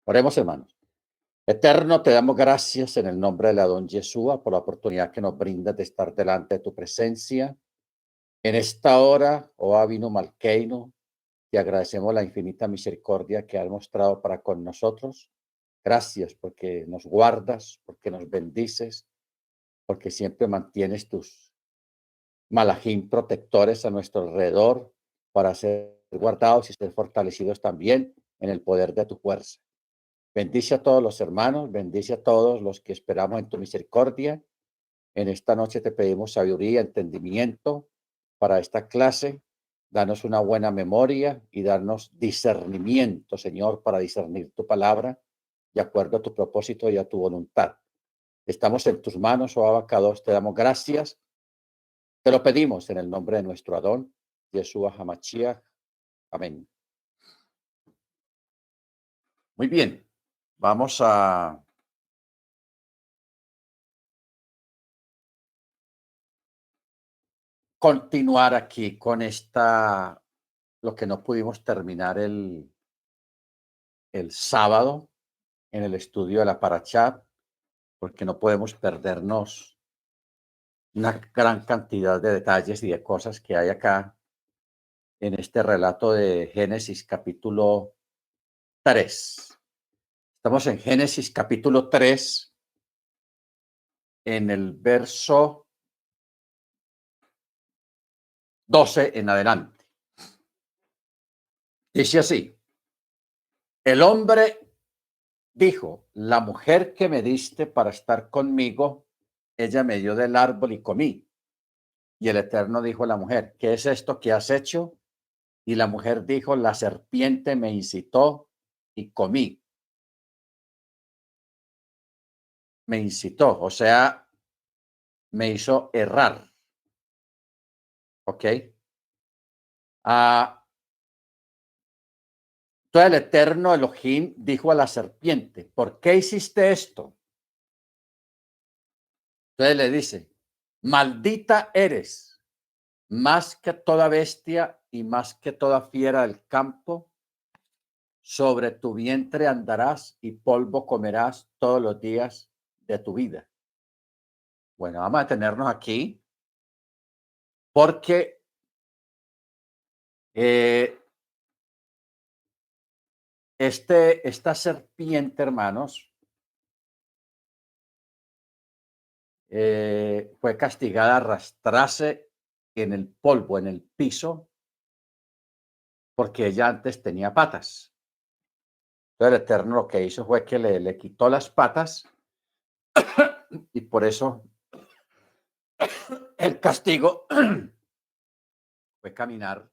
Oremos, hermanos. Eterno, te damos gracias en el nombre de la don Yeshua por la oportunidad que nos brindas de estar delante de tu presencia. En esta hora, oh Abino Malkeino, te agradecemos la infinita misericordia que has mostrado para con nosotros. Gracias porque nos guardas, porque nos bendices, porque siempre mantienes tus malajín protectores a nuestro alrededor para ser guardados y ser fortalecidos también en el poder de tu fuerza. Bendice a todos los hermanos, bendice a todos los que esperamos en tu misericordia. En esta noche te pedimos sabiduría, entendimiento para esta clase. Danos una buena memoria y darnos discernimiento, Señor, para discernir tu palabra de acuerdo a tu propósito y a tu voluntad. Estamos en tus manos, oh Abacados, te damos gracias. Te lo pedimos en el nombre de nuestro Adón, Yeshua Hamashiach. Amén. Muy bien, vamos a continuar aquí con lo que no pudimos terminar el sábado en el estudio de la Parashá, porque no podemos perdernos una gran cantidad de detalles y de cosas que hay acá en este relato de Génesis capítulo 3. Estamos en Génesis capítulo 3, en el verso 12 en adelante. Dice así: el hombre dijo, la mujer que me diste para estar conmigo, ella me dio del árbol y comí. Y el Eterno dijo a la mujer, ¿qué es esto que has hecho? Y la mujer dijo, la serpiente me incitó y comí. Me incitó, o sea, me hizo errar. ¿Ok? Entonces el Eterno Elohim dijo a la serpiente, ¿por qué hiciste esto? Entonces le dice, maldita eres, más que toda bestia y más que toda fiera del campo. Sobre tu vientre andarás y polvo comerás todos los días de tu vida. Bueno, vamos a detenernos aquí porque esta serpiente, hermanos, fue castigada a arrastrarse en el polvo, en el piso, porque ella antes tenía patas. Entonces el Eterno lo que hizo fue que le quitó las patas y por eso el castigo fue caminar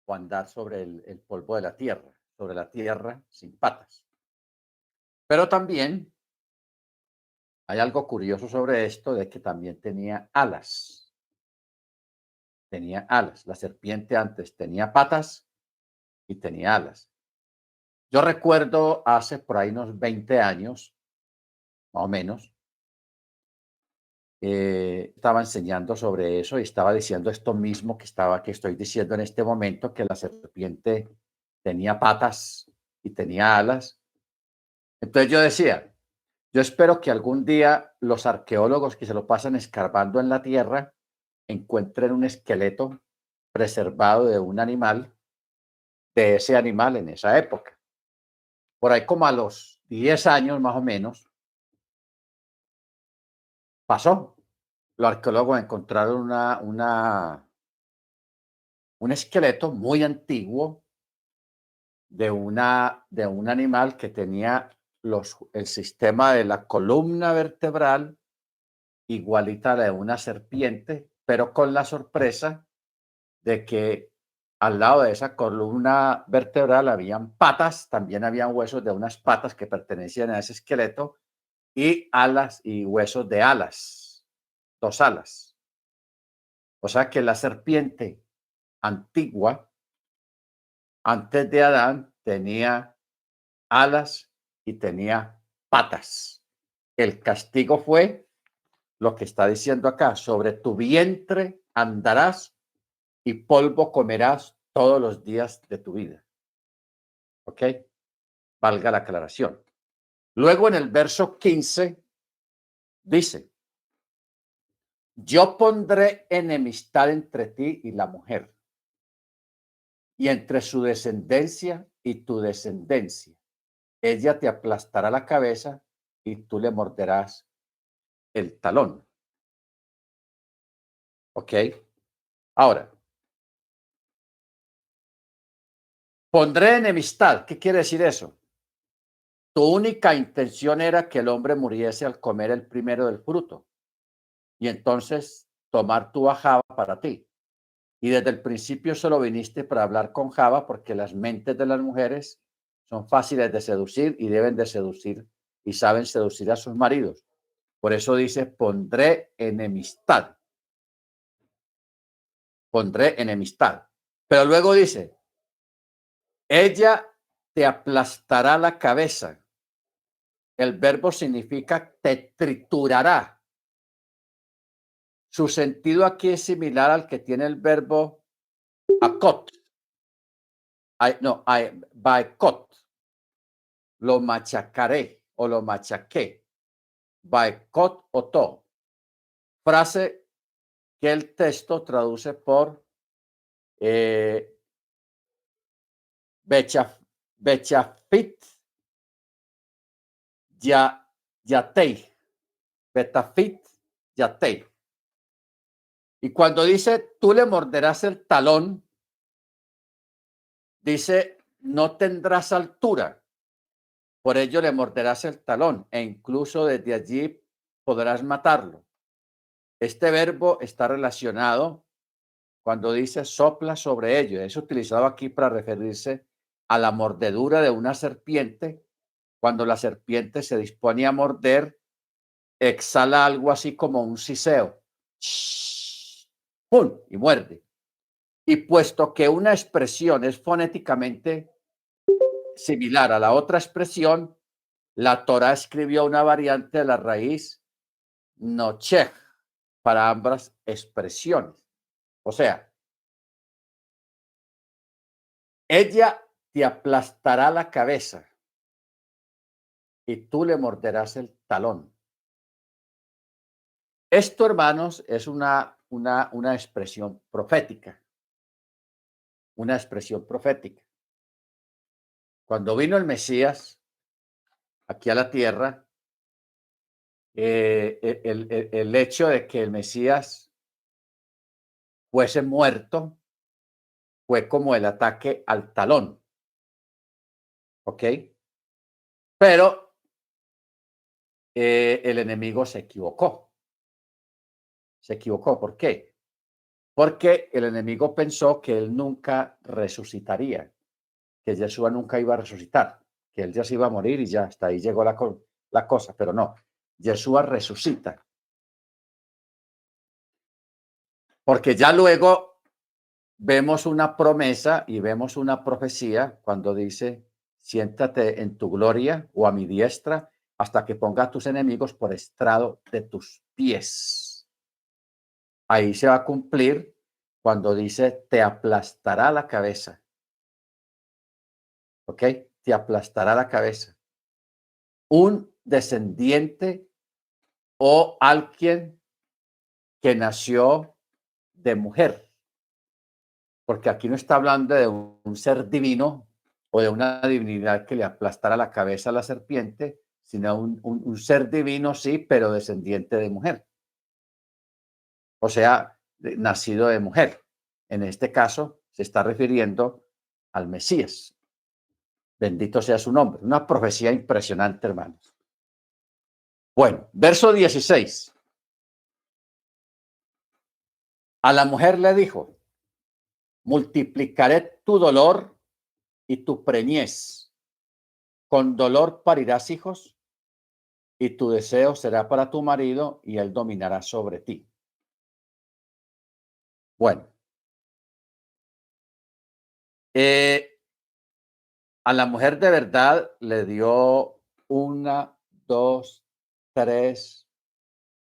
o andar sobre el polvo de la tierra, sobre la tierra sin patas. Pero también hay algo curioso sobre esto de que también tenía alas. Tenía alas. La serpiente antes tenía patas y tenía alas. Yo recuerdo hace por ahí unos 20 años, más o menos, estaba enseñando sobre eso y estaba diciendo esto mismo que estoy diciendo en este momento, que la serpiente tenía patas y tenía alas. Entonces yo decía, yo espero que algún día los arqueólogos que se lo pasan escarbando en la tierra encuentren un esqueleto preservado de un animal, de ese animal en esa época. Por ahí como a los 10 años más o menos pasó. Los arqueólogos encontraron un esqueleto muy antiguo de un animal que tenía el sistema de la columna vertebral igualita a la de una serpiente, pero con la sorpresa de que al lado de esa columna vertebral habían patas, también habían huesos de unas patas que pertenecían a ese esqueleto y alas y huesos de alas, dos alas. O sea que la serpiente antigua, antes de Adán, tenía alas y tenía patas. El castigo fue lo que está diciendo acá, sobre tu vientre andarás y polvo comerás todos los días de tu vida. ¿Ok? valga la aclaración. Luego en el verso 15 dice, yo pondré enemistad entre ti y la mujer, y entre su descendencia y tu descendencia. Ella te aplastará la cabeza y tú le morderás el talón. ¿Ok? Ahora, pondré enemistad. ¿Qué quiere decir eso? Tu única intención era que el hombre muriese al comer el primero del fruto y entonces tomar tu Java para ti. Y desde el principio solo viniste para hablar con Java porque las mentes de las mujeres son fáciles de seducir y deben de seducir y saben seducir a sus maridos. Por eso dice, pondré enemistad. Pondré enemistad. Pero luego dice, ella te aplastará la cabeza. El verbo significa te triturará. Su sentido aquí es similar al que tiene el verbo acot. Baekot. Lo machacaré o lo machaqué. Baekot oto. Frase que el texto traduce por Bechafit Yatei. Betafit Yatei. Y cuando dice, tú le morderás el talón, dice, no tendrás altura, por ello le morderás el talón e incluso desde allí podrás matarlo. Este verbo está relacionado cuando dice sopla sobre ello. Es utilizado aquí para referirse a la mordedura de una serpiente. Cuando la serpiente se dispone a morder, exhala algo así como un siseo. ¡Pum! Y muerde. Y puesto que una expresión es fonéticamente similar a la otra expresión, la Torá escribió una variante de la raíz nochech para ambas expresiones. O sea, ella te aplastará la cabeza y tú le morderás el talón. Esto, hermanos, es una expresión profética. Una expresión profética. Cuando vino el Mesías aquí a la tierra, el hecho de que el Mesías fuese muerto fue como el ataque al talón, ¿ok? Pero el enemigo se equivocó. Se equivocó, ¿por qué? Porque el enemigo pensó que él nunca resucitaría, que Yeshua nunca iba a resucitar, que él ya se iba a morir y ya hasta ahí llegó la cosa, pero no, Yeshua resucita. Porque ya luego vemos una promesa y vemos una profecía cuando dice, siéntate en tu gloria o a mi diestra hasta que ponga a tus enemigos por estrado de tus pies. Ahí se va a cumplir cuando dice, te aplastará la cabeza. ¿Ok? Te aplastará la cabeza. Un descendiente o alguien que nació de mujer. Porque aquí no está hablando de un ser divino o de una divinidad que le aplastara la cabeza a la serpiente, sino un ser divino, sí, pero descendiente de mujer. O sea, nacido de mujer. En este caso, se está refiriendo al Mesías. Bendito sea su nombre. Una profecía impresionante, hermanos. Bueno, verso 16. A la mujer le dijo, multiplicaré tu dolor y tu preñez. Con dolor parirás hijos y tu deseo será para tu marido y él dominará sobre ti. Bueno, a la mujer de verdad le dio una, dos, tres,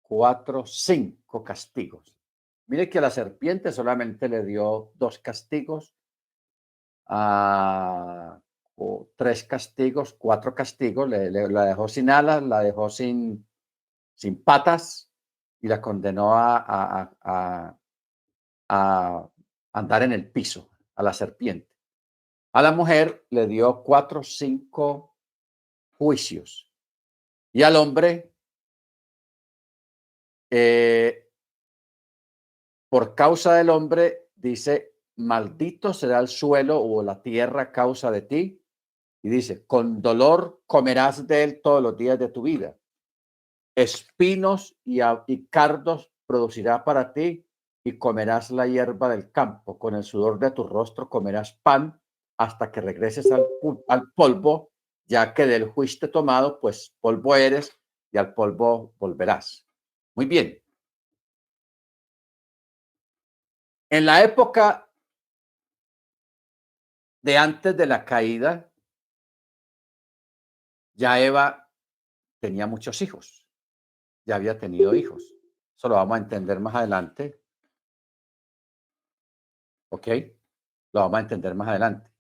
cuatro, cinco castigos. Mire que a la serpiente solamente le dio dos castigos. o 3 castigos, 4 castigos, la dejó sin alas, la dejó sin patas y la condenó a andar en el piso, a la serpiente. A la mujer le dio 4 o 5 juicios y al hombre, eh, por causa del hombre, dice, maldito será el suelo o la tierra a causa de ti. Y dice, con dolor comerás de él todos los días de tu vida. Espinos y cardos producirá para ti y comerás la hierba del campo. Con el sudor de tu rostro comerás pan hasta que regreses al polvo, ya que del fuiste tomado, pues polvo eres y al polvo volverás. Muy bien. En la época de antes de la caída, ya Eva tenía muchos hijos, ya había tenido hijos. Eso lo vamos a entender más adelante, ¿ok? Lo vamos a entender más adelante.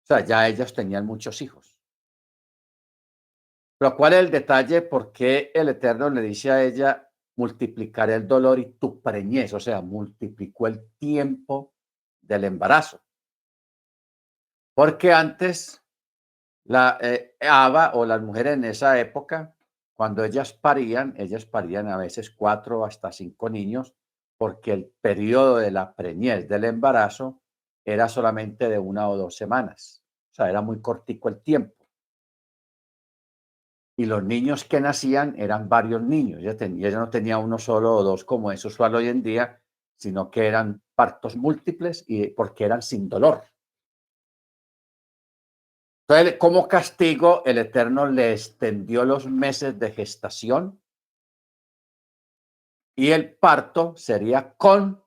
O sea, ya ellas tenían muchos hijos. Pero ¿cuál es el detalle? ¿Por qué el Eterno le dice a ella, multiplicaré el dolor y tu preñez? O sea, multiplicó el tiempo del embarazo. Porque antes, Ava o las mujeres en esa época, cuando ellas parían a veces 4 hasta 5 niños, porque el periodo de la preñez del embarazo era solamente de 1 o 2 semanas. O sea, era muy cortico el tiempo. Y los niños que nacían eran varios niños. Ella no tenía uno solo o dos como es usual hoy en día, sino que eran partos múltiples y porque eran sin dolor. Entonces, como castigo, el Eterno le extendió los meses de gestación y el parto sería con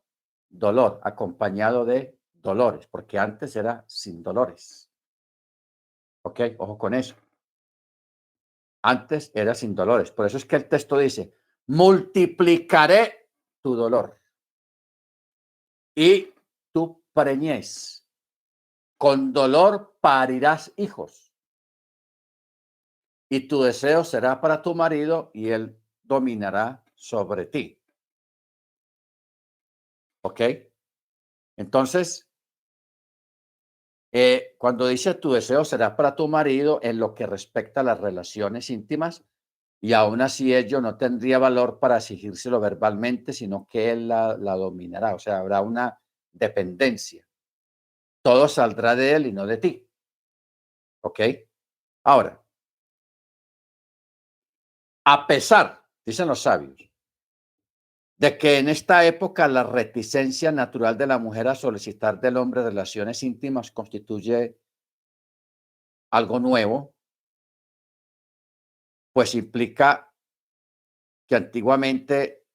dolor, acompañado de dolores, porque antes era sin dolores. ¿Ok? Ojo con eso. Antes era sin dolores. Por eso es que el texto dice, multiplicaré tu dolor y tu preñez. Con dolor parirás hijos y tu deseo será para tu marido y él dominará sobre ti. ¿Ok? Entonces, cuando dice tu deseo será para tu marido en lo que respecta a las relaciones íntimas, y aún así ello no tendría valor para exigírselo verbalmente, sino que él la dominará. O sea, habrá una dependencia. Todo saldrá de él y no de ti. ¿Ok? Ahora, a pesar, dicen los sabios, de que en esta época la reticencia natural de la mujer a solicitar del hombre relaciones íntimas constituye algo nuevo, pues implica que antiguamente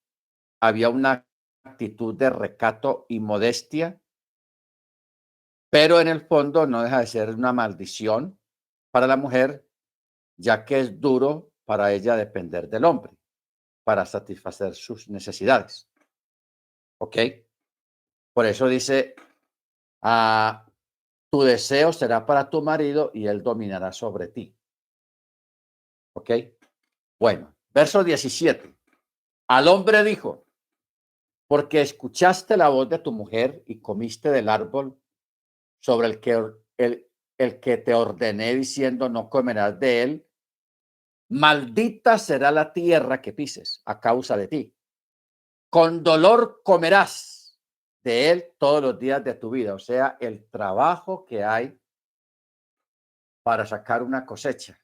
había una actitud de recato y modestia, pero en el fondo no deja de ser una maldición para la mujer, ya que es duro para ella depender del hombre para satisfacer sus necesidades. ¿Ok? Por eso dice, ah, tu deseo será para tu marido y él dominará sobre ti. ¿Ok? Bueno, verso 17. Al hombre dijo, porque escuchaste la voz de tu mujer y comiste del árbol sobre el que te ordené diciendo no comerás de él, maldita será la tierra que pises a causa de ti. Con dolor comerás de él todos los días de tu vida. O sea, el trabajo que hay para sacar una cosecha.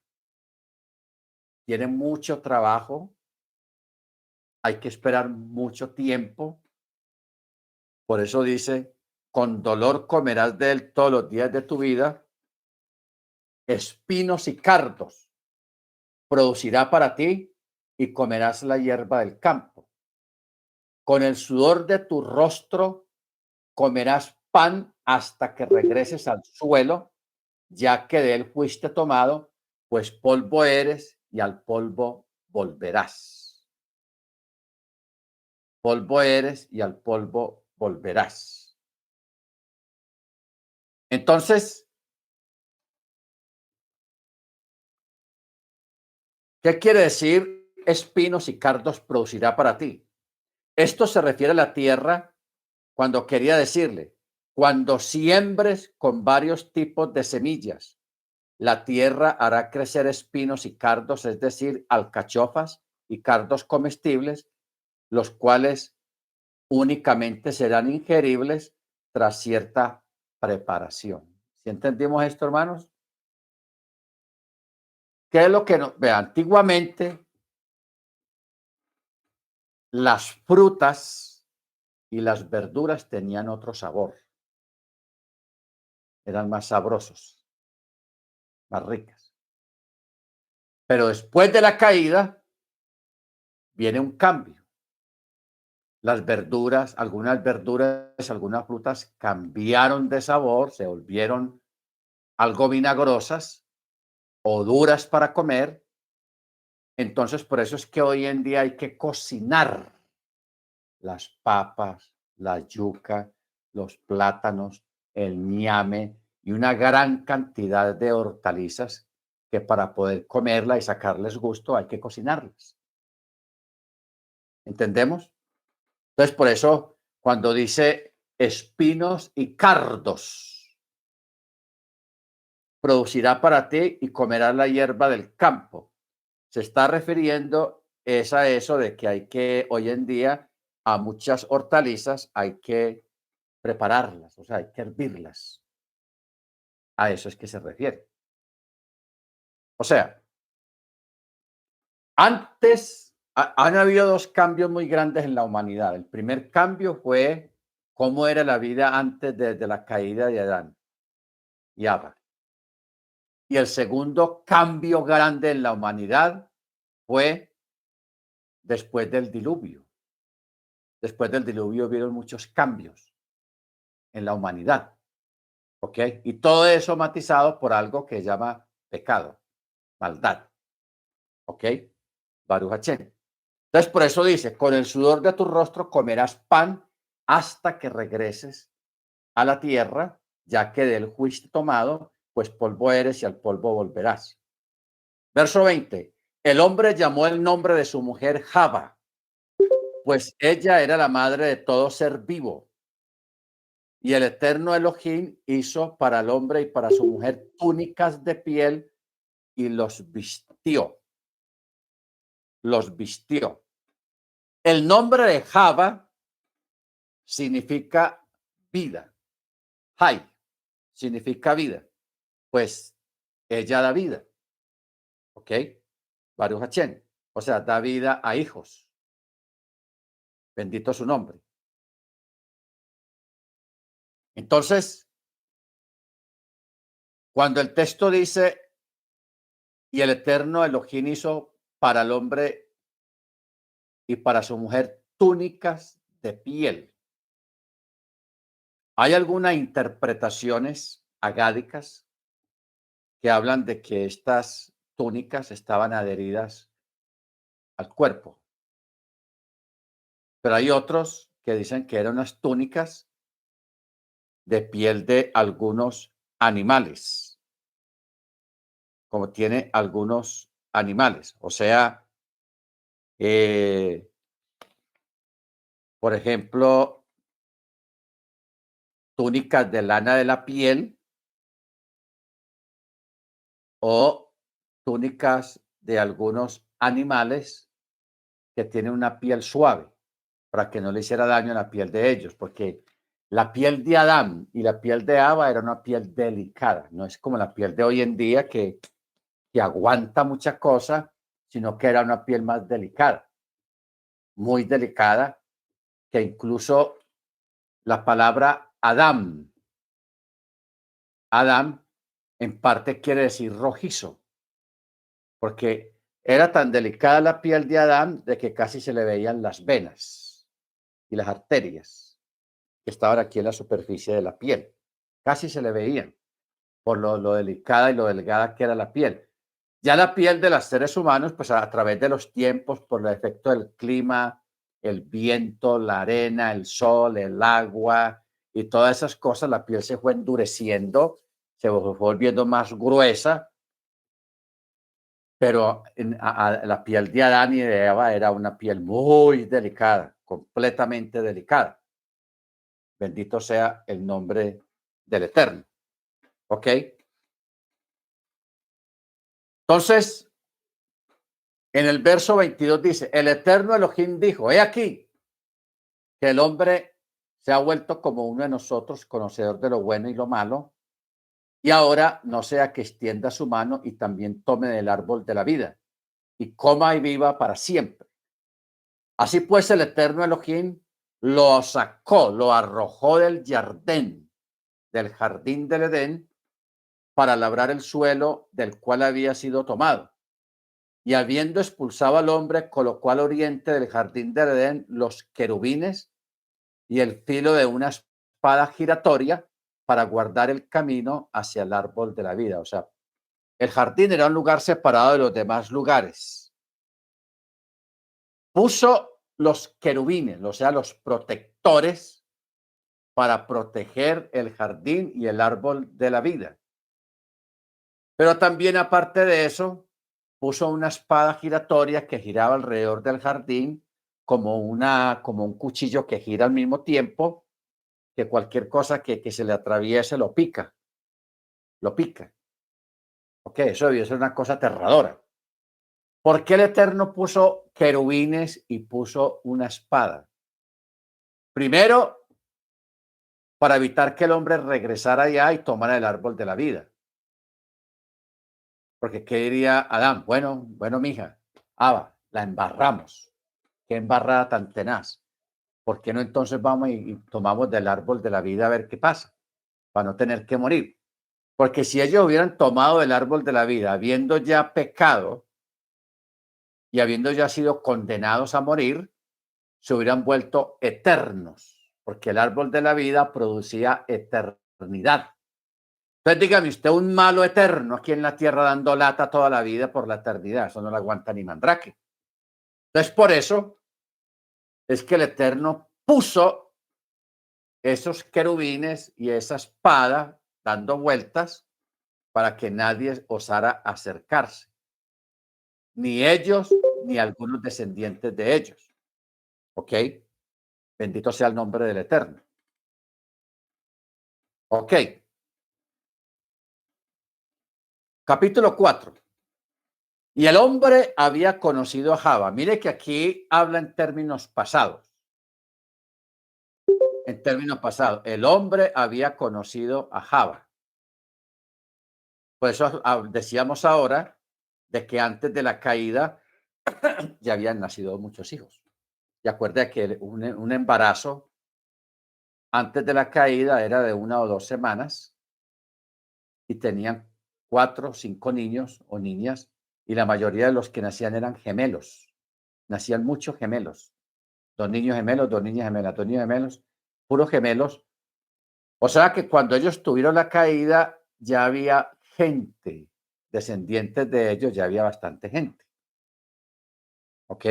Tiene mucho trabajo, hay que esperar mucho tiempo. Por eso dice, con dolor comerás de él todos los días de tu vida, espinos y cardos producirá para ti y comerás la hierba del campo. Con el sudor de tu rostro comerás pan hasta que regreses al suelo, ya que de él fuiste tomado, pues polvo eres y al polvo volverás. Polvo eres y al polvo volverás. Entonces, ¿Qué quiere decir espinos y cardos producirá para ti? Esto se refiere a la tierra cuando quería decirle, cuando siembres con varios tipos de semillas, la tierra hará crecer espinos y cardos, es decir, alcachofas y cardos comestibles, los cuales únicamente serán ingeribles tras cierta preparación. ¿Sí entendimos esto, hermanos? ¿Qué es lo que no? Vea, antiguamente las frutas y las verduras tenían otro sabor, eran más sabrosos, más ricas. Pero después de la caída viene un cambio. Las verduras, algunas frutas cambiaron de sabor, se volvieron algo vinagrosas o duras para comer. Entonces, por eso es que hoy en día hay que cocinar las papas, la yuca, los plátanos, el ñame y una gran cantidad de hortalizas que para poder comerla y sacarles gusto hay que cocinarlas. ¿Entendemos? Entonces, por eso, cuando dice espinos y cardos, producirá para ti y comerás la hierba del campo. Se está refiriendo es a eso de que hay que, hoy en día, a muchas hortalizas hay que prepararlas, o sea, hay que hervirlas. A eso es que se refiere. O sea, antes han habido dos cambios muy grandes en la humanidad. El primer cambio fue cómo era la vida antes de la caída de Adán y Eva. Y el segundo cambio grande en la humanidad fue después del diluvio. Después del diluvio hubieron muchos cambios en la humanidad, ¿ok? Y todo eso matizado por algo que se llama pecado, maldad, ¿ok? Baruch Hachén. Entonces, por eso dice, con el sudor de tu rostro comerás pan hasta que regreses a la tierra, ya que del juicio tomado, pues polvo eres y al polvo volverás. Verso 20. El hombre llamó el nombre de su mujer Java, pues ella era la madre de todo ser vivo. Y el eterno Elohim hizo para el hombre y para su mujer túnicas de piel y los vistió. Los vistió. El nombre de Java significa vida. Hay significa vida. Pues ella da vida. ¿Ok? Baruch Hachén. O sea, da vida a hijos. Bendito su nombre. Entonces, cuando el texto dice, y el eterno Elohim hizo para el hombre y para su mujer túnicas de piel. Hay algunas interpretaciones agádicas que hablan de que estas túnicas estaban adheridas al cuerpo, pero hay otros que dicen que eran unas túnicas de piel de algunos animales, como tiene algunos animales. O sea, eh, por ejemplo, túnicas de lana de la piel o túnicas de algunos animales que tienen una piel suave para que no le hiciera daño a la piel de ellos, porque la piel de Adán y la piel de Ava era una piel delicada, no es como la piel de hoy en día que aguanta mucha cosa, sino que era una piel más delicada, muy delicada, que incluso la palabra Adam, Adam en parte quiere decir rojizo, porque era tan delicada la piel de Adán de que casi se le veían las venas y las arterias que estaban aquí en la superficie de la piel. Casi se le veían por lo delicada y lo delgada que era la piel. Ya la piel de los seres humanos, pues a través de los tiempos, por el efecto del clima, el viento, la arena, el sol, el agua y todas esas cosas, la piel se fue endureciendo, se fue volviendo más gruesa pero la piel de Adán y de Eva era una piel muy delicada, completamente delicada. Bendito sea el nombre del Eterno. ¿Ok? Entonces, en el verso 22 dice, el Eterno Elohim dijo, he aquí que el hombre se ha vuelto como uno de nosotros, conocedor de lo bueno y lo malo, y ahora no sea que extienda su mano y también tome del árbol de la vida y coma y viva para siempre. Así pues, el Eterno Elohim lo sacó, lo arrojó del jardín del Edén, para labrar el suelo del cual había sido tomado. Y habiendo expulsado al hombre, colocó al oriente del jardín del Edén los querubines y el filo de una espada giratoria para guardar el camino hacia el árbol de la vida. O sea, el jardín era un lugar separado de los demás lugares. Puso los querubines, o sea, los protectores para proteger el jardín y el árbol de la vida. Pero también, aparte de eso, puso una espada giratoria que giraba alrededor del jardín como un cuchillo que gira al mismo tiempo, que cualquier cosa que se le atraviese lo pica, lo pica. Ok, eso debió ser una cosa aterradora. ¿Por qué el Eterno puso querubines y puso una espada? Primero, para evitar que el hombre regresara allá y tomara el árbol de la vida. Porque ¿qué diría Adán? Bueno, mija, la embarramos. Qué embarrada tan tenaz. ¿Por qué no entonces vamos y tomamos del árbol de la vida a ver qué pasa? Para no tener que morir. Porque si ellos hubieran tomado el árbol de la vida, habiendo ya pecado y habiendo ya sido condenados a morir, se hubieran vuelto eternos, porque el árbol de la vida producía eternidad. Entonces dígame usted, un malo eterno aquí en la tierra dando lata toda la vida por la eternidad, eso no lo aguanta ni Mandrake. Entonces por eso es que el Eterno puso esos querubines y esa espada dando vueltas para que nadie osara acercarse, ni ellos ni algunos descendientes de ellos. ¿Ok? Bendito sea el nombre del Eterno. Ok. Capítulo 4. Y el hombre había conocido a Java. Mire que aquí habla en términos pasados. En términos pasados, el hombre había conocido a Java. Por eso decíamos ahora de que antes de la caída ya habían nacido muchos hijos. Y acuerda que un embarazo antes de la caída era de 1 o 2 semanas y tenían 4 o 5 niños o niñas, y la mayoría de los que nacían eran gemelos. Nacían muchos gemelos. 2 niños gemelos, 2 niñas gemelas, 2 niños gemelos, puros gemelos. O sea que cuando ellos tuvieron la caída ya había gente, descendientes de ellos, ya había bastante gente. ¿Ok?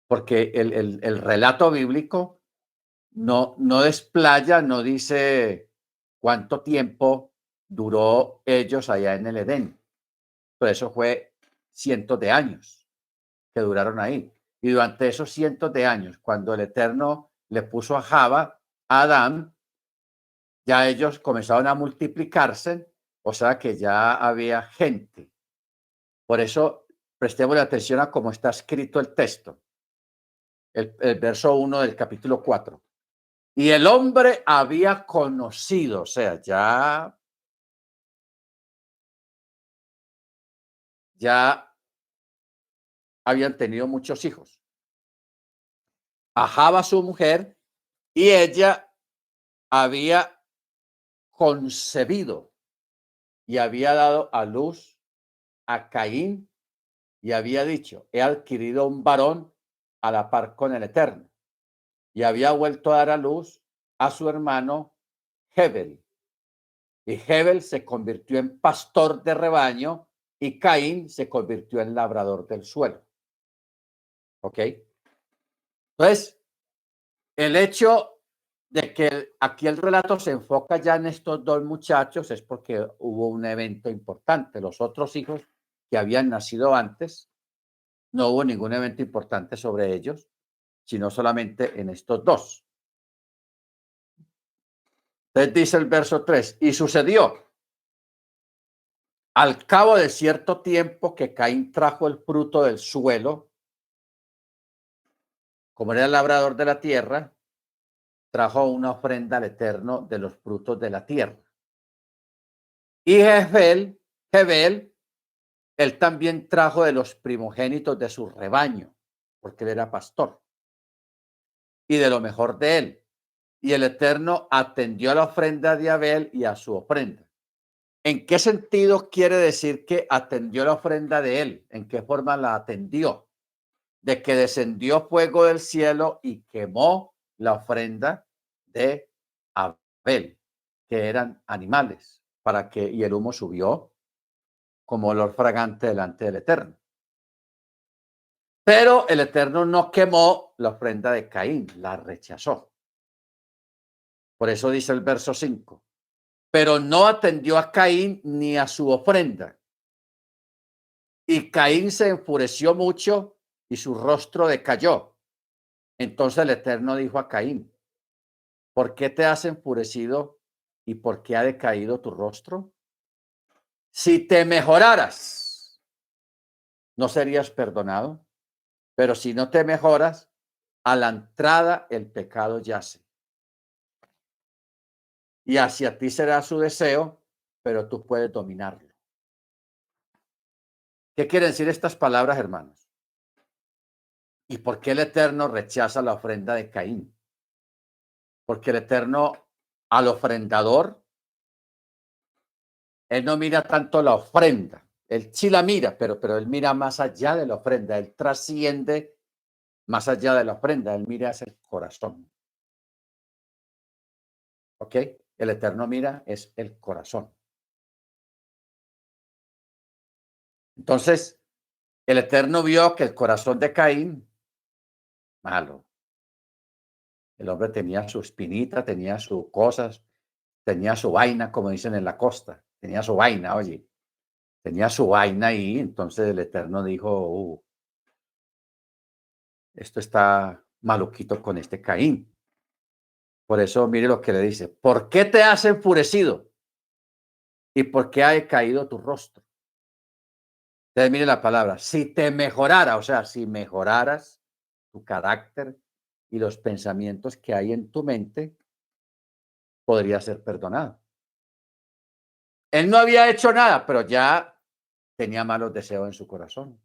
Porque el relato bíblico no desplaya, no dice cuánto tiempo duró ellos allá en el Edén. Pero eso fue cientos de años que duraron ahí. Y durante esos cientos de años, cuando el Eterno le puso a Java, a Adán, ya ellos comenzaron a multiplicarse, o sea que ya había gente. Por eso prestemos atención a cómo está escrito el texto, el verso 1 del capítulo 4. Y el hombre había conocido, o sea, ya habían tenido muchos hijos. A Java, su mujer, y ella había concebido y había dado a luz a Caín y había dicho, he adquirido un varón a la par con el Eterno. Y había vuelto a dar a luz a su hermano Hebel. Y Hebel se convirtió en pastor de rebaño y Caín se convirtió en labrador del suelo. ¿Ok? Entonces, el hecho de que aquí el relato se enfoca ya en estos 2 muchachos es porque hubo un evento importante. Los otros hijos que habían nacido antes, no hubo ningún evento importante sobre ellos, sino solamente en estos dos. Entonces dice el verso 3, y sucedió al cabo de cierto tiempo que Caín trajo el fruto del suelo, como era el labrador de la tierra, trajo una ofrenda al Eterno de los frutos de la tierra. Y Jebel, él también trajo de los primogénitos de su rebaño, porque él era pastor, y de lo mejor de él. Y el Eterno atendió a la ofrenda de Abel y a su ofrenda. ¿En qué sentido quiere decir que atendió la ofrenda de él? ¿En qué forma la atendió? De que descendió fuego del cielo y quemó la ofrenda de Abel, que eran animales, y el humo subió como olor fragante delante del Eterno. Pero el Eterno no quemó la ofrenda de Caín, la rechazó. Por eso dice el verso 5, pero no atendió a Caín ni a su ofrenda. Y Caín se enfureció mucho y su rostro decayó. Entonces el Eterno dijo a Caín, ¿por qué te has enfurecido y por qué ha decaído tu rostro? Si te mejoraras, no serías perdonado, pero si no te mejoras, a la entrada el pecado yace. Y hacia ti será su deseo, pero tú puedes dominarlo. ¿Qué quieren decir estas palabras, hermanos? ¿Y por qué el Eterno rechaza la ofrenda de Caín? Porque el Eterno al ofrendador, él no mira tanto la ofrenda, él sí la mira, pero él mira más allá de la ofrenda, él trasciende más allá de la ofrenda, él mira hacia el corazón. ¿Ok? El Eterno mira es el corazón. Entonces, el Eterno vio que el corazón de Caín, malo. El hombre tenía su espinita, tenía sus cosas, tenía su vaina, como dicen en la costa, tenía su vaina, oye, tenía su vaina ahí. Entonces el Eterno dijo, esto está maluquito con este Caín. Por eso mire lo que le dice, ¿por qué te has enfurecido? ¿Y por qué ha decaído tu rostro? Entonces mire la palabra, si te mejorara, o sea, si mejoraras tu carácter y los pensamientos que hay en tu mente, podría ser perdonado. Él no había hecho nada, pero ya tenía malos deseos en su corazón.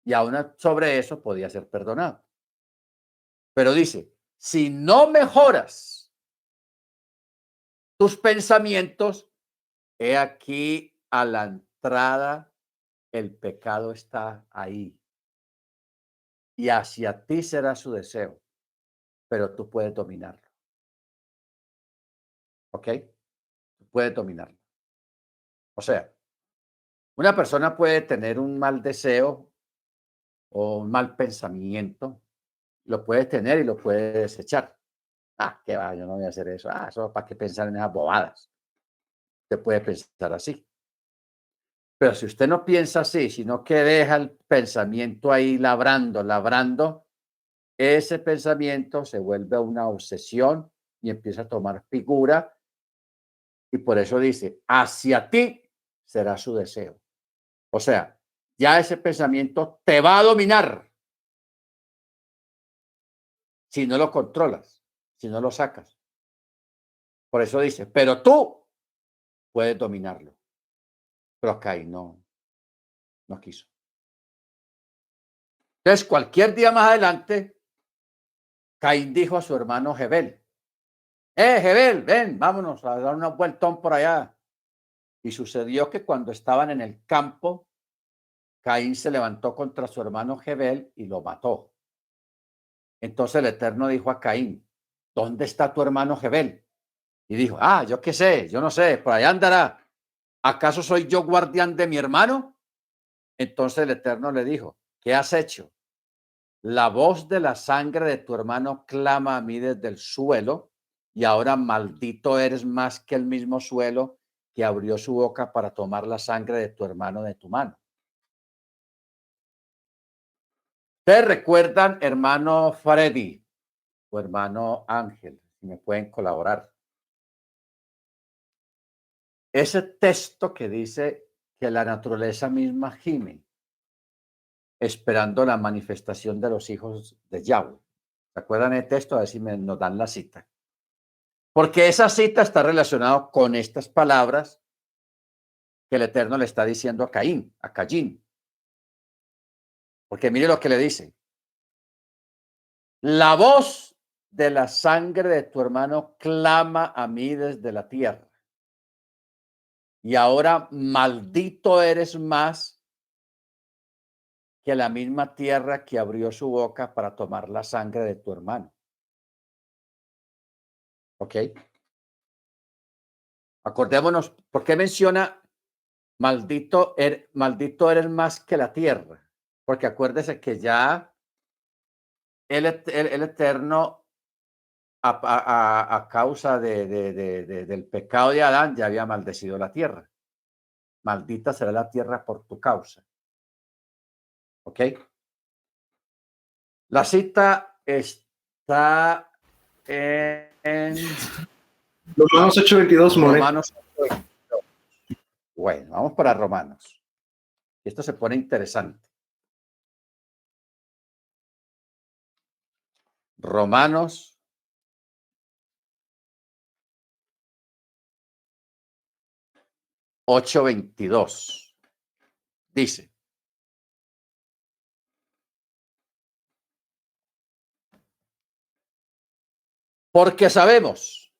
Y aún sobre eso podía ser perdonado. Pero dice, si no mejoras tus pensamientos, he aquí a la entrada, el pecado está ahí. Y hacia ti será su deseo, pero tú puedes dominarlo. ¿Ok? Tú puedes dominarlo. O sea, una persona puede tener un mal deseo o un mal pensamiento, lo puede tener y lo puede desechar. Ah, qué va, yo no voy a hacer eso. Ah, eso para qué pensar en esas bobadas. Usted puede pensar así. Pero si usted no piensa así, sino que deja el pensamiento ahí labrando, ese pensamiento se vuelve una obsesión y empieza a tomar figura. Y por eso dice, hacia ti será su deseo. O sea, ya ese pensamiento te va a dominar si no lo controlas, si no lo sacas. Por eso dice, pero tú puedes dominarlo. Pero acá no quiso. Entonces, cualquier día más adelante, Caín dijo a su hermano Jebel, Jebel, ven, vámonos a dar una vueltón por allá. Y sucedió que cuando estaban en el campo, Caín se levantó contra su hermano Jebel y lo mató. Entonces el Eterno dijo a Caín, ¿dónde está tu hermano Jebel? Y dijo, yo qué sé, yo no sé, por allá andará. ¿Acaso soy yo guardián de mi hermano? Entonces el Eterno le dijo, ¿qué has hecho? La voz de la sangre de tu hermano clama a mí desde el suelo, y ahora maldito eres más que el mismo suelo que abrió su boca para tomar la sangre de tu hermano de tu mano. ¿Ustedes recuerdan, hermano Freddy o hermano Ángel, si me pueden colaborar? Ese texto que dice que la naturaleza misma gime, esperando la manifestación de los hijos de Yahweh. ¿Se acuerdan el texto? A ver si nos dan la cita. Porque esa cita está relacionada con estas palabras que el Eterno le está diciendo a Caín, a Caín. Porque mire lo que le dice. La voz de la sangre de tu hermano clama a mí desde la tierra. Y ahora maldito eres más que la misma tierra que abrió su boca para tomar la sangre de tu hermano. ¿Ok? Acordémonos, ¿por qué menciona maldito eres más que la tierra? Porque acuérdese que ya el Eterno, a causa del pecado de Adán, ya había maldecido la tierra. Maldita será la tierra por tu causa. ¿Ok? La cita está en Romanos 8:22, More. Romanos 8:22. Bueno, vamos para Romanos. Esto se pone interesante. Romanos 8:22. Dice: porque sabemos.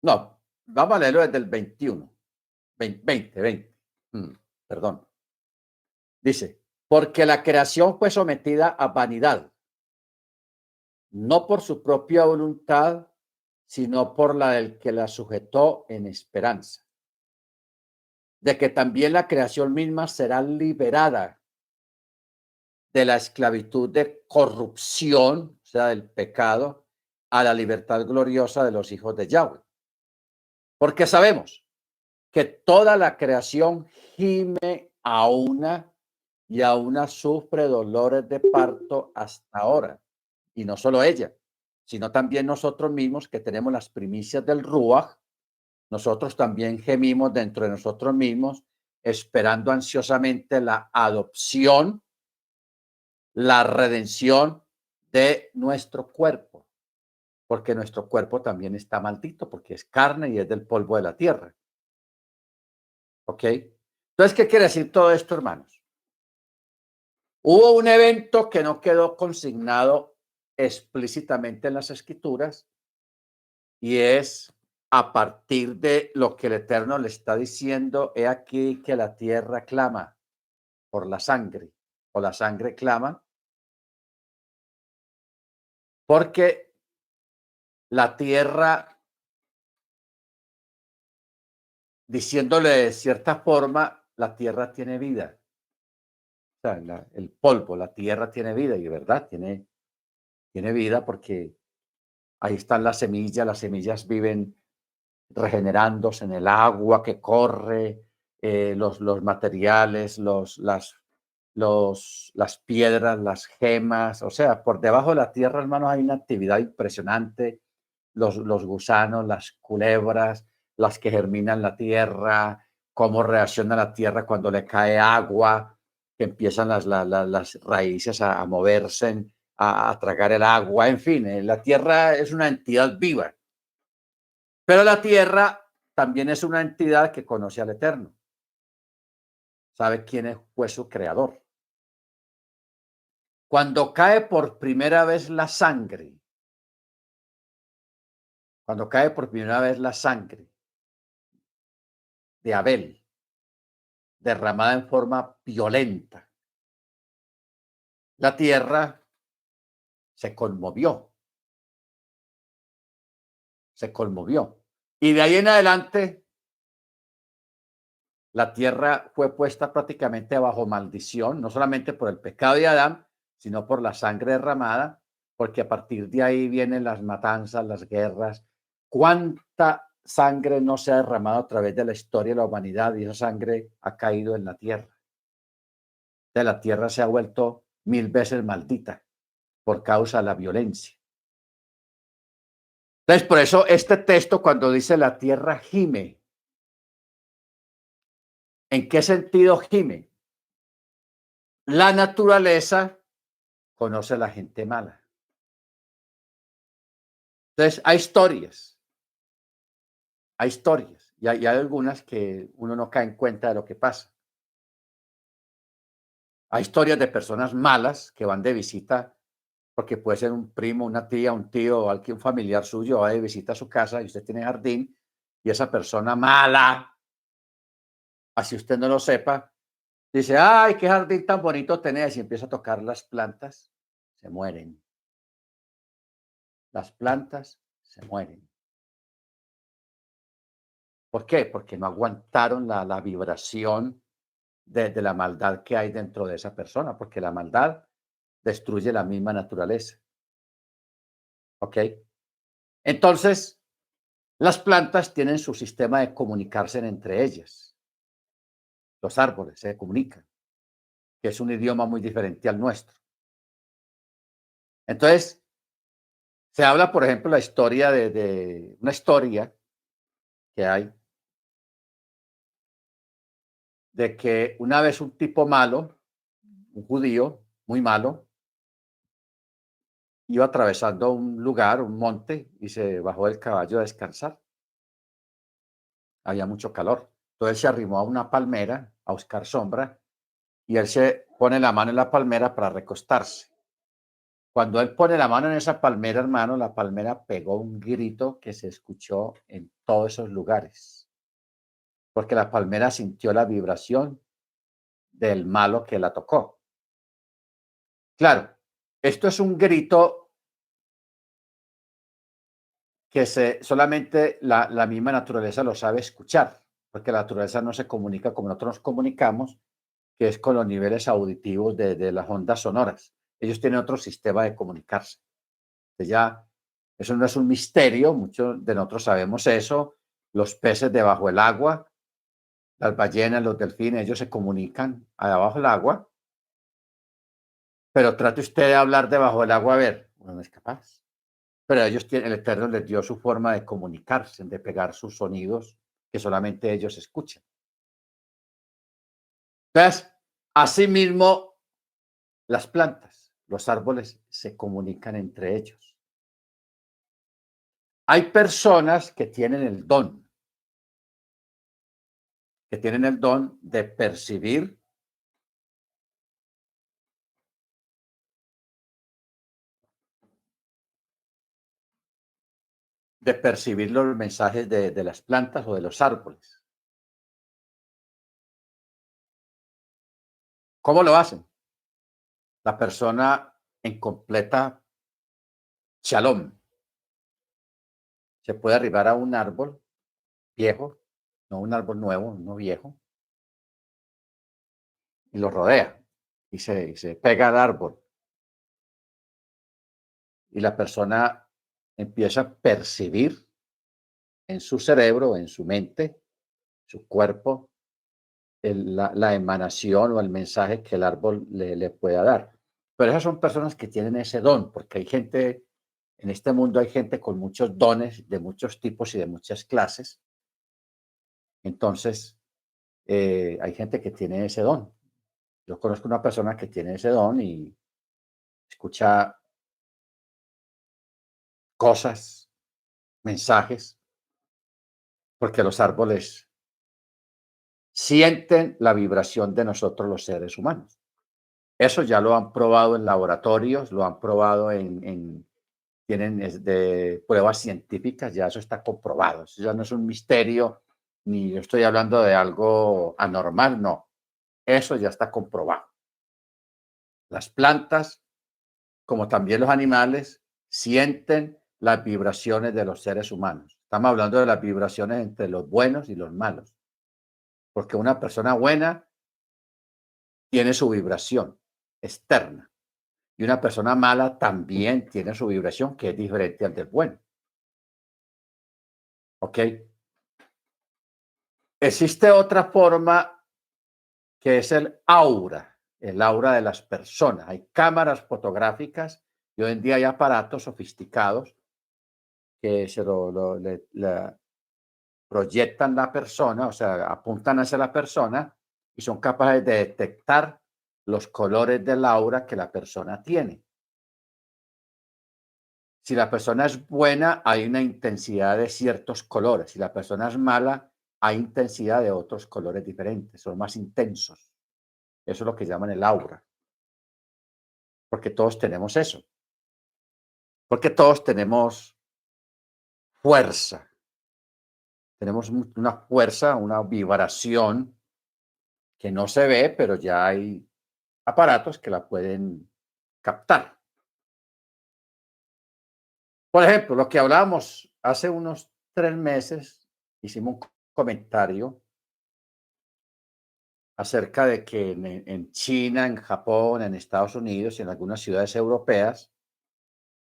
No, vamos a leerlo desde el 21. 20. Perdón. Dice: porque la creación fue sometida a vanidad, no por su propia voluntad, sino por la del que la sujetó, en esperanza de que también la creación misma será liberada de la esclavitud de corrupción, o sea, del pecado, a la libertad gloriosa de los hijos de Yahweh. Porque sabemos que toda la creación gime a una y a una sufre dolores de parto hasta ahora. Y no solo ella, sino también nosotros mismos que tenemos las primicias del Ruach. Nosotros también gemimos dentro de nosotros mismos, esperando ansiosamente la adopción, la redención de nuestro cuerpo, porque nuestro cuerpo también está maldito, porque es carne y es del polvo de la tierra. ¿Ok? Entonces, ¿qué quiere decir todo esto, hermanos? Hubo un evento que no quedó consignado explícitamente en las Escrituras, y es a partir de lo que el Eterno le está diciendo: he aquí que la tierra clama por la sangre, o la sangre clama, porque la tierra, diciéndole de cierta forma, la tierra tiene vida. O sea, el polvo, la tierra tiene vida, y de verdad tiene vida, porque ahí están las semillas viven regenerándose en el agua que corre, los materiales, las piedras, las gemas. O sea, por debajo de la tierra, hermanos, hay una actividad impresionante. Los gusanos, las culebras, las que germinan la tierra, cómo reacciona la tierra cuando le cae agua, que empiezan las raíces a moverse, a tragar el agua. En fin, la tierra es una entidad viva. Pero la tierra también es una entidad que conoce al Eterno. Sabe quién fue su creador. Cuando cae por primera vez la sangre, cuando cae por primera vez la sangre de Abel, derramada en forma violenta, la tierra se conmovió, se conmovió. Y de ahí en adelante, la tierra fue puesta prácticamente bajo maldición, no solamente por el pecado de Adán, sino por la sangre derramada, porque a partir de ahí vienen las matanzas, las guerras. ¿Cuánta sangre no se ha derramado a través de la historia de la humanidad? Y esa sangre ha caído en la tierra. De la tierra se ha vuelto 1000 veces maldita por causa de la violencia. Entonces, por eso este texto cuando dice la tierra gime, ¿en qué sentido gime? La naturaleza conoce a la gente mala. Entonces, hay historias, y hay algunas que uno no cae en cuenta de lo que pasa. Hay historias de personas malas que van de visita, porque puede ser un primo, una tía, un tío o alguien familiar suyo, va de visita a su casa y usted tiene jardín, y esa persona mala, así usted no lo sepa, dice: "Ay, qué jardín tan bonito tenés", y empieza a tocar las plantas, se mueren. Las plantas se mueren. ¿Por qué? Porque no aguantaron la vibración de la maldad que hay dentro de esa persona, porque la maldad destruye la misma naturaleza, ¿ok? Entonces, las plantas tienen su sistema de comunicarse entre ellas. Los árboles se comunican, que es un idioma muy diferente al nuestro. Entonces, se habla, por ejemplo, la historia de una historia que hay de que una vez un tipo malo, un judío muy malo, iba atravesando un lugar, un monte, y se bajó del caballo a descansar. Había mucho calor. Entonces se arrimó a una palmera a buscar sombra y él se pone la mano en la palmera para recostarse. Cuando él pone la mano en esa palmera, hermano, la palmera pegó un grito que se escuchó en todos esos lugares, porque la palmera sintió la vibración del malo que la tocó. Claro, esto es un grito que solamente la misma naturaleza lo sabe escuchar, porque la naturaleza no se comunica como nosotros nos comunicamos, que es con los niveles auditivos de las ondas sonoras. Ellos tienen otro sistema de comunicarse. Ya, eso no es un misterio, muchos de nosotros sabemos eso. Los peces debajo del agua, las ballenas, los delfines, ellos se comunican abajo del agua, pero trate usted de hablar debajo del agua, a ver, uno no es capaz. Pero ellos tienen, el Eterno les dio su forma de comunicarse, de pegar sus sonidos que solamente ellos escuchan. Entonces, asimismo, las plantas, los árboles se comunican entre ellos. Hay personas que tienen el don de percibir los mensajes de las plantas o de los árboles. ¿Cómo lo hacen? La persona en completa shalom se puede arribar a un árbol viejo, no un árbol nuevo, no viejo, y lo rodea y se pega al árbol y la persona empieza a percibir en su cerebro, en su mente, su cuerpo, la emanación o el mensaje que el árbol le pueda dar. Pero esas son personas que tienen ese don, porque hay gente, en este mundo hay gente con muchos dones de muchos tipos y de muchas clases. Entonces, hay gente que tiene ese don. Yo conozco una persona que tiene ese don y escucha cosas, mensajes, porque los árboles sienten la vibración de nosotros los seres humanos. Eso ya lo han probado en laboratorios, lo han probado tienen de pruebas científicas, ya eso está comprobado. Eso ya no es un misterio, ni yo estoy hablando de algo anormal, no. Eso ya está comprobado. Las plantas, como también los animales, sienten las vibraciones de los seres humanos. Estamos hablando de las vibraciones entre los buenos y los malos, porque una persona buena tiene su vibración externa y una persona mala también tiene su vibración que es diferente al del bueno. ¿Ok? Existe otra forma que es el aura. el aura de las personas. Hay cámaras fotográficas y hoy en día hay aparatos sofisticados que le proyectan la persona, o sea, apuntan hacia la persona y son capaces de detectar los colores del aura que la persona tiene. Si la persona es buena, hay una intensidad de ciertos colores. Si la persona es mala, hay intensidad de otros colores diferentes, son más intensos. Eso es lo que llaman el aura. Porque todos tenemos eso. Porque todos tenemos fuerza. Tenemos una fuerza, una vibración que no se ve, pero ya hay aparatos que la pueden captar. Por ejemplo, lo que hablábamos hace unos 3 meses, hicimos un comentario acerca de que en China, en Japón, en Estados Unidos y en algunas ciudades europeas,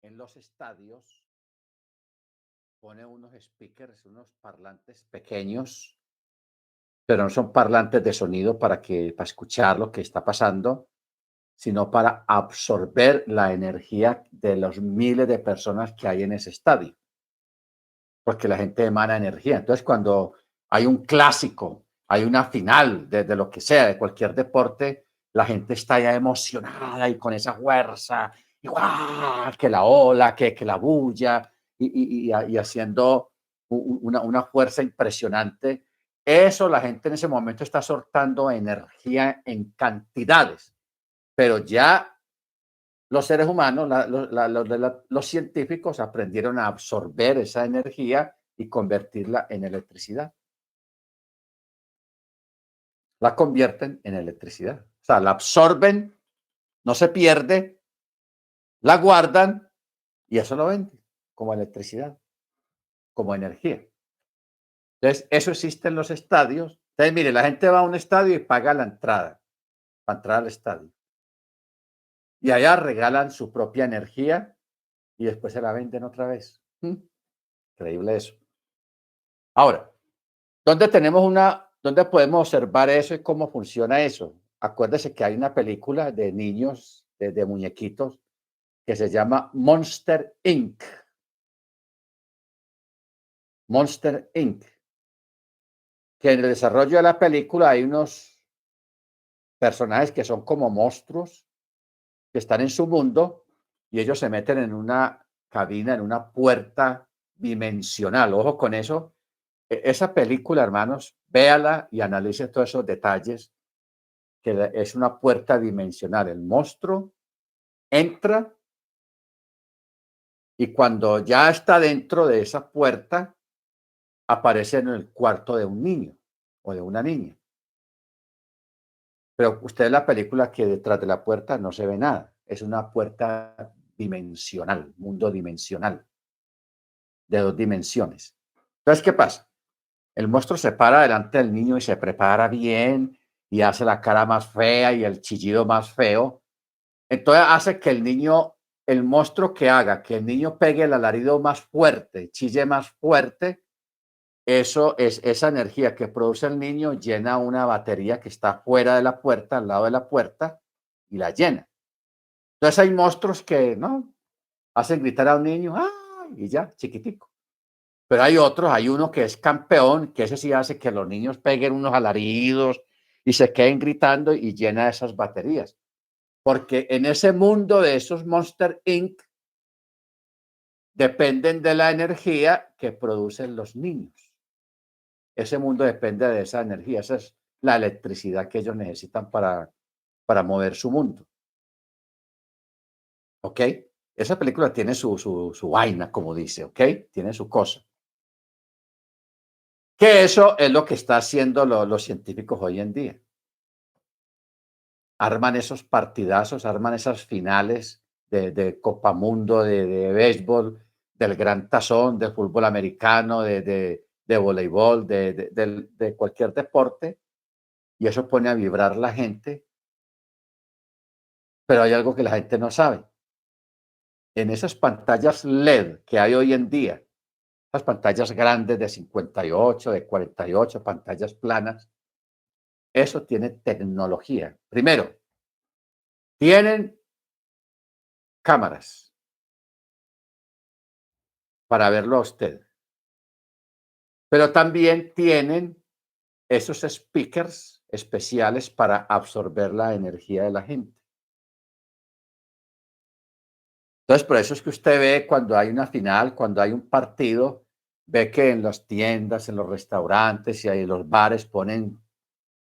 en los estadios, pone unos speakers, unos parlantes pequeños, pero no son parlantes de sonido para escuchar lo que está pasando, sino para absorber la energía de los miles de personas que hay en ese estadio, porque la gente emana energía. Entonces, cuando hay un clásico, hay una final de lo que sea, de cualquier deporte, la gente está ya emocionada y con esa fuerza, y ¡guau! Que la ola, que la bulla, y haciendo una fuerza impresionante. Eso la gente en ese momento está soltando energía en cantidades, pero ya los seres humanos, los científicos aprendieron a absorber esa energía y convertirla en electricidad. La convierten en electricidad. O sea, la absorben, no se pierde, la guardan y eso lo venden como electricidad, como energía. Entonces, eso existe en los estadios. Entonces, mire, la gente va a un estadio y paga la entrada para entrar al estadio. Y allá regalan su propia energía y después se la venden otra vez. Increíble eso. Ahora, ¿dónde podemos observar eso y cómo funciona eso? Acuérdese que hay una película de niños, de muñequitos, que se llama Monster Inc. Monster Inc. Que en el desarrollo de la película hay unos personajes que son como monstruos que están en su mundo y ellos se meten en una cabina, en una puerta dimensional. Ojo con eso. Esa película, hermanos, véala y analice todos esos detalles, que es una puerta dimensional. El monstruo entra y cuando ya está dentro de esa puerta, aparece en el cuarto de un niño o de una niña. Pero usted en la película que detrás de la puerta no se ve nada. Es una puerta dimensional, mundo dimensional, de 2 dimensiones. Entonces, ¿qué pasa? El monstruo se para delante del niño y se prepara bien y hace la cara más fea y el chillido más feo. Entonces hace que el monstruo que haga que el niño pegue el alarido más fuerte, chille más fuerte, eso es esa energía que produce el niño llena una batería que está fuera de la puerta, al lado de la puerta, y la llena. Entonces hay monstruos que, ¿no? Hacen gritar a un niño, ¡ah! Y ya, chiquitico. Pero hay otros, hay uno que es campeón, que ese sí hace que los niños peguen unos alaridos y se queden gritando y llena esas baterías. Porque en ese mundo de esos Monster Inc. dependen de la energía que producen los niños. Ese mundo depende de esa energía, esa es la electricidad que ellos necesitan para mover su mundo. ¿Ok? Esa película tiene su vaina, como dice, ¿ok? Tiene su cosa. Que eso es lo que está haciendo los científicos hoy en día. Arman esos partidazos, arman esas finales de Copa Mundo, de béisbol, del Gran Tazón, de fútbol americano, de voleibol, de cualquier deporte, y eso pone a vibrar la gente, pero hay algo que la gente no sabe. En esas pantallas LED que hay hoy en día, las pantallas grandes de 58, de 48, pantallas planas, eso tiene tecnología. Primero, Tienen cámaras para verlo a usted, pero también tienen esos speakers especiales para absorber la energía de la gente. Entonces, por eso es que usted ve cuando hay una final, cuando hay un partido, ve que en las tiendas, en los restaurantes y ahí en los bares ponen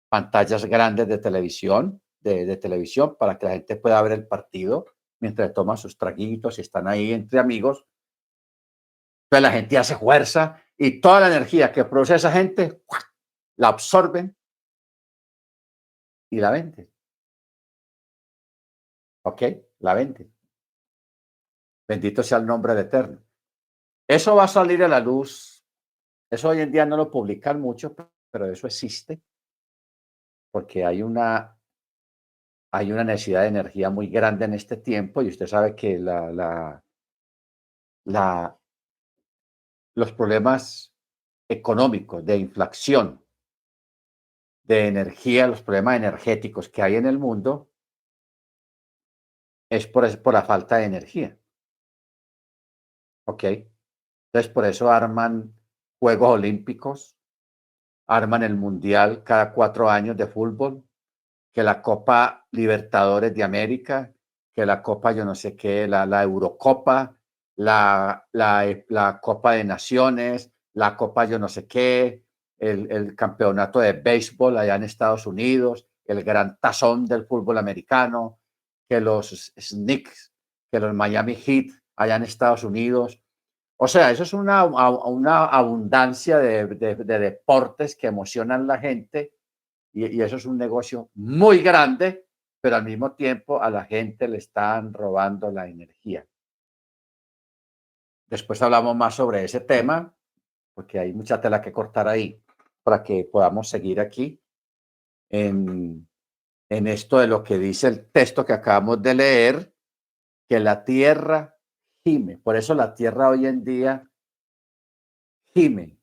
pantallas grandes de televisión, de televisión, para que la gente pueda ver el partido mientras toma sus traguitos y están ahí entre amigos. Entonces la gente hace fuerza y toda la energía que produce esa gente la absorben y la venden. ¿Ok? La venden. Bendito sea el nombre del Eterno. Eso va a salir a la luz. Eso hoy en día no lo publican mucho, pero eso existe porque hay una necesidad de energía muy grande en este tiempo y usted sabe que la, los problemas económicos, de inflación, de energía, los problemas energéticos que hay en el mundo es por la falta de energía. ¿Ok? Entonces, por eso arman Juegos Olímpicos, arman el Mundial cada 4 años de fútbol, que la Copa Libertadores de América, que la Copa yo no sé qué, la Eurocopa, la Copa de Naciones, la Copa yo no sé qué, el campeonato de béisbol allá en Estados Unidos, el gran tazón del fútbol americano, que los Knicks, que los Miami Heat allá en Estados Unidos. O sea, eso es una abundancia de deportes que emocionan a la gente y eso es un negocio muy grande, pero al mismo tiempo a la gente le están robando la energía. Después hablamos más sobre ese tema, porque hay mucha tela que cortar ahí para que podamos seguir aquí en, en esto de lo que dice el texto que acabamos de leer, que la tierra gime. Por eso la tierra hoy en día gime.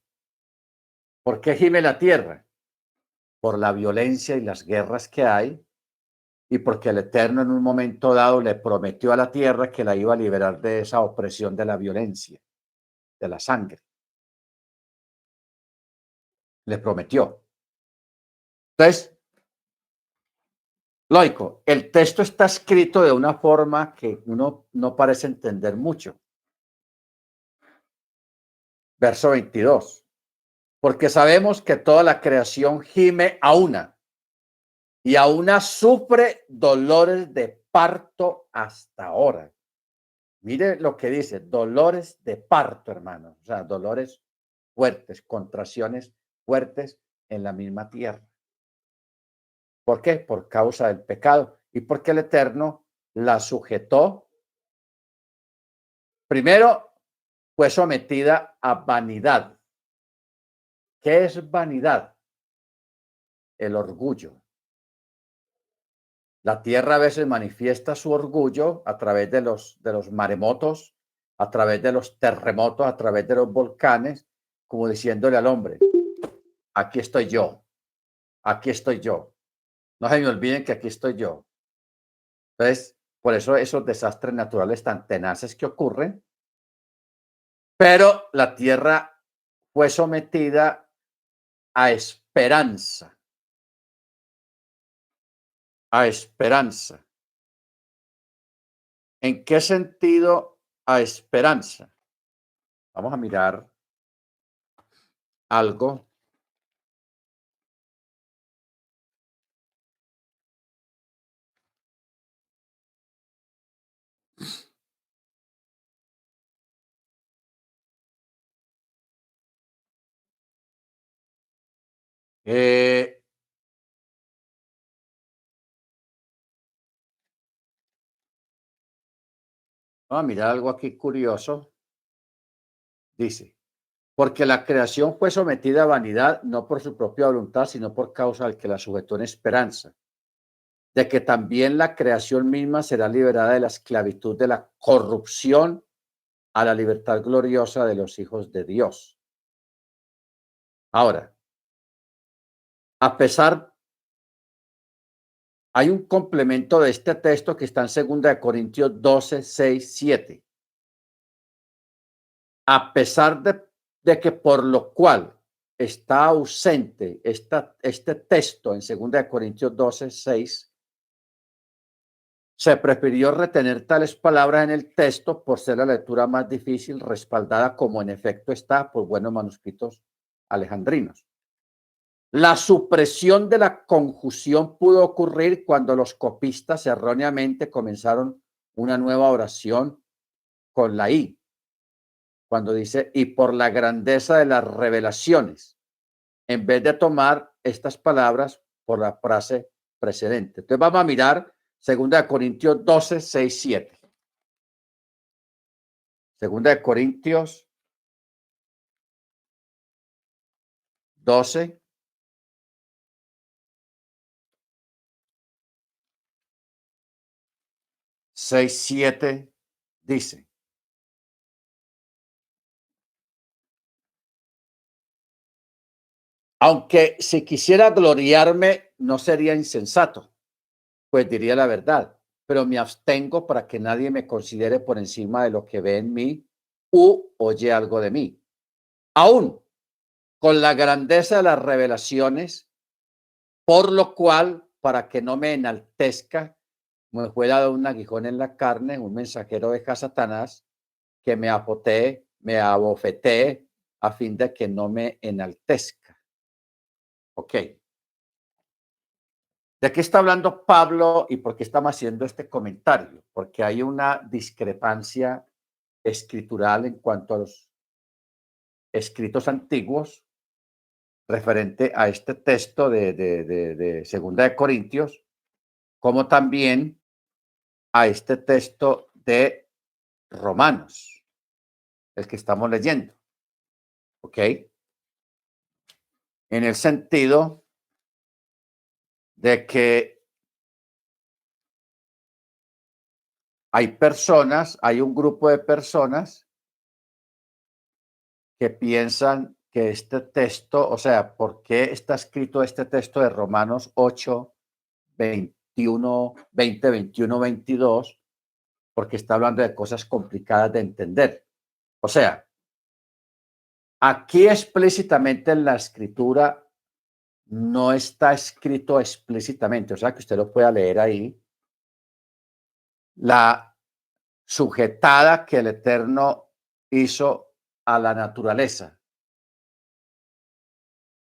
¿Por qué gime la tierra? Por la violencia y las guerras que hay y porque el Eterno en un momento dado le prometió a la tierra que la iba a liberar de esa opresión de la violencia, de la sangre. Le prometió. Entonces, lógico, el texto está escrito de una forma que uno no parece entender mucho. Verso 22. Porque sabemos que toda la creación gime a una y a una sufre dolores de parto hasta ahora. Mire lo que dice, dolores de parto, hermano. O sea, dolores fuertes, contracciones fuertes en la misma tierra. ¿Por qué? Por causa del pecado. Y porque el Eterno la sujetó. Primero, fue sometida a vanidad. ¿Qué es vanidad? El orgullo. La tierra a veces manifiesta su orgullo a través de los maremotos, a través de los terremotos, a través de los volcanes, como diciéndole al hombre, aquí estoy yo, aquí estoy yo. No se me olviden que aquí estoy yo. Entonces, por eso esos desastres naturales tan tenaces que ocurren, pero la tierra fue sometida a esperanza, a esperanza. ¿En qué sentido a esperanza? Vamos a mirar algo. Eh, Vamos a mirar algo aquí curioso. Dice, porque la creación fue sometida a vanidad no por su propia voluntad, sino por causa del que la sujetó en esperanza, de que también la creación misma será liberada de la esclavitud de la corrupción a la libertad gloriosa de los hijos de Dios. Ahora, a pesar hay un complemento de este texto que está en 2 Corintios 12, 6, 7. A pesar de que por lo cual está ausente este texto en 2 Corintios 12, 6, se prefirió retener tales palabras en el texto por ser la lectura más difícil, respaldada como en efecto está por buenos manuscritos alejandrinos. La supresión de la conjunción pudo ocurrir cuando los copistas erróneamente comenzaron una nueva oración con la I, cuando dice, y por la grandeza de las revelaciones, en vez de tomar estas palabras por la frase precedente. Entonces vamos a mirar 2 Corintios 12, 6, 7. 2 Corintios 12, 6, 7 dice, aunque si quisiera gloriarme, no sería insensato, pues diría la verdad, pero me abstengo para que nadie me considere por encima de lo que ve en mí u oye algo de mí. Aún con la grandeza de las revelaciones, por lo cual, para que no me enaltezca, me fue dado un aguijón en la carne, un mensajero de Satanás, que me abofetee a fin de que no me enaltezca. Ok. ¿De qué está hablando Pablo y por qué estamos haciendo este comentario? Porque hay una discrepancia escritural en cuanto a los escritos antiguos referente a este texto de 2 como también a este texto de Romanos, el que estamos leyendo. ¿Ok? En el sentido de que hay un grupo de personas que piensan que este texto, o sea, ¿por qué está escrito este texto de Romanos 8, 21, 20, 21, 22? Porque está hablando de cosas complicadas de entender. O sea, aquí explícitamente en la escritura no está escrito explícitamente, o sea, que usted lo pueda leer ahí, la sujetada que el Eterno hizo a la naturaleza.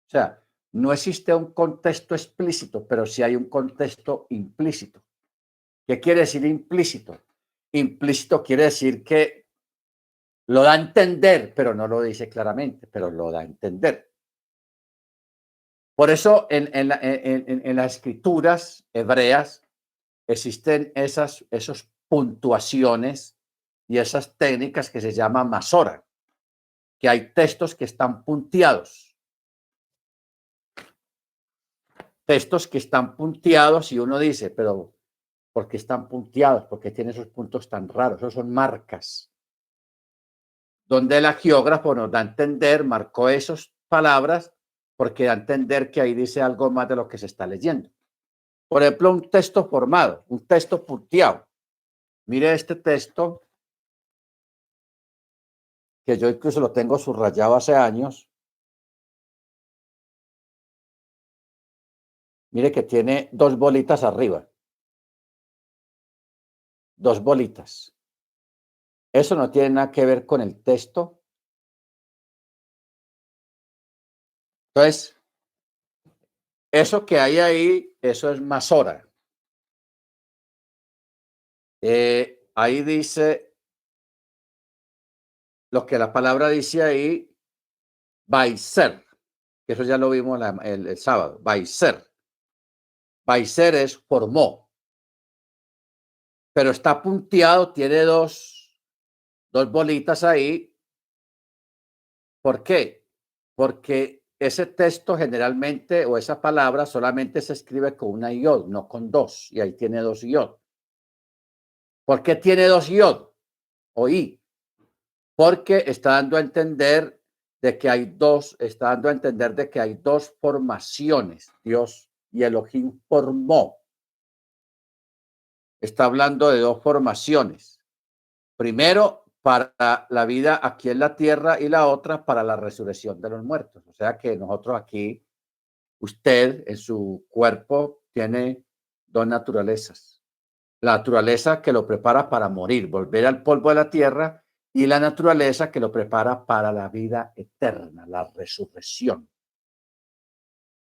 O sea, no existe un contexto explícito, pero sí hay un contexto implícito. ¿Qué quiere decir implícito? Implícito quiere decir que lo da a entender, pero no lo dice claramente, pero lo da a entender. Por eso en las escrituras hebreas existen esos puntuaciones y esas técnicas que se llaman masora, que hay textos que están punteados. Textos que están punteados y uno dice, pero ¿por qué están punteados? ¿Por qué tiene esos puntos tan raros? Esos son marcas. Donde el geógrafo nos da a entender, marcó esas palabras porque da a entender que ahí dice algo más de lo que se está leyendo. Por ejemplo, un texto formado, un texto punteado. Mire este texto, que yo incluso lo tengo subrayado hace años. Mire que tiene dos bolitas arriba. Dos bolitas. Eso no tiene nada que ver con el texto. Entonces, eso que hay ahí, eso es masora. Ahí dice, lo que la palabra dice ahí, Baiser, que eso ya lo vimos el sábado, Baiser. Baiser es formó, pero está punteado, tiene dos bolitas ahí. ¿Por qué? Porque ese texto generalmente, o esa palabra solamente se escribe con una iod, no con dos, y ahí tiene dos iod. ¿Por qué tiene dos iod o i? Porque está dando a entender de que hay dos, está dando a entender de que hay dos formaciones. Dios y Elohim formó. está hablando de dos formaciones. Primero, para la vida aquí en la tierra y la otra para la resurrección de los muertos. O sea que nosotros aquí, usted en su cuerpo tiene dos naturalezas. La naturaleza que lo prepara para morir, volver al polvo de la tierra, y la naturaleza que lo prepara para la vida eterna, la resurrección.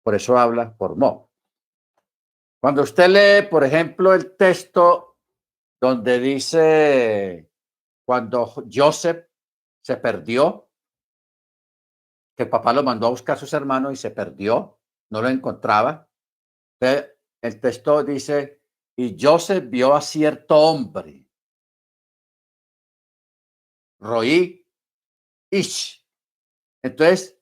Por eso habla por Mo. Cuando usted lee, por ejemplo, el texto donde dice cuando Joseph se perdió, que el papá lo mandó a buscar a sus hermanos y se perdió, no lo encontraba. Entonces, el texto dice, y Joseph vio a cierto hombre, Roí Ish. Entonces,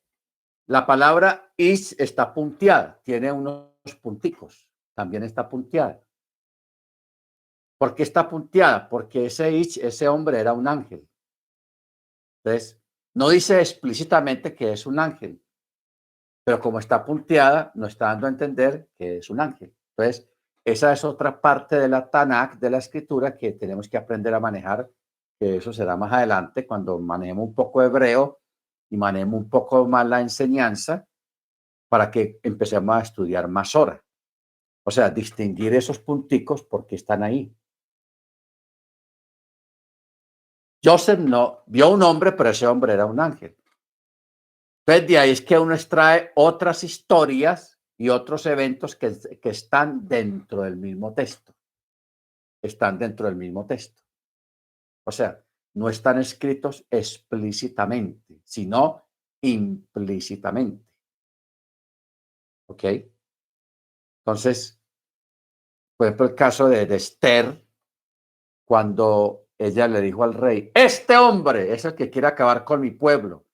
la palabra Ish está punteada, tiene unos punticos, también está punteada. ¿Por qué está punteada? Porque ese Ish, ese hombre era un ángel. Entonces, no dice explícitamente que es un ángel, pero como está punteada, nos está dando a entender que es un ángel. Entonces, esa es otra parte de la Tanakh, de la escritura, que tenemos que aprender a manejar, que eso será más adelante, cuando manejemos un poco hebreo y manejemos un poco más la enseñanza, para que empecemos a estudiar más horas. O sea, distinguir esos punticos porque están ahí. Joseph no vio un hombre, pero ese hombre era un ángel. Entonces, de ahí es que uno extrae otras historias y otros eventos que están dentro del mismo texto. Están dentro del mismo texto. O sea, no están escritos explícitamente, sino implícitamente. ¿Ok? Entonces, por ejemplo, el caso de Esther, cuando ella le dijo al rey, este hombre es el que quiere acabar con mi pueblo.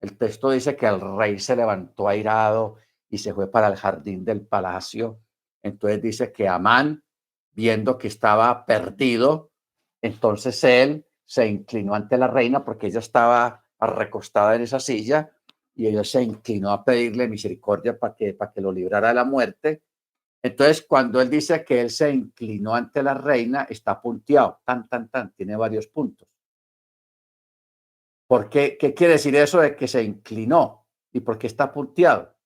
El texto dice que el rey se levantó airado y se fue para el jardín del palacio. Entonces dice que Amán, viendo que estaba perdido, entonces él se inclinó ante la reina porque ella estaba recostada en esa silla y ella se inclinó a pedirle misericordia para que lo librara de la muerte. Entonces, cuando él dice que él se inclinó ante la reina, está punteado, tiene varios puntos. ¿Por qué? ¿Qué quiere decir eso de que se inclinó? ¿Y por qué está punteado?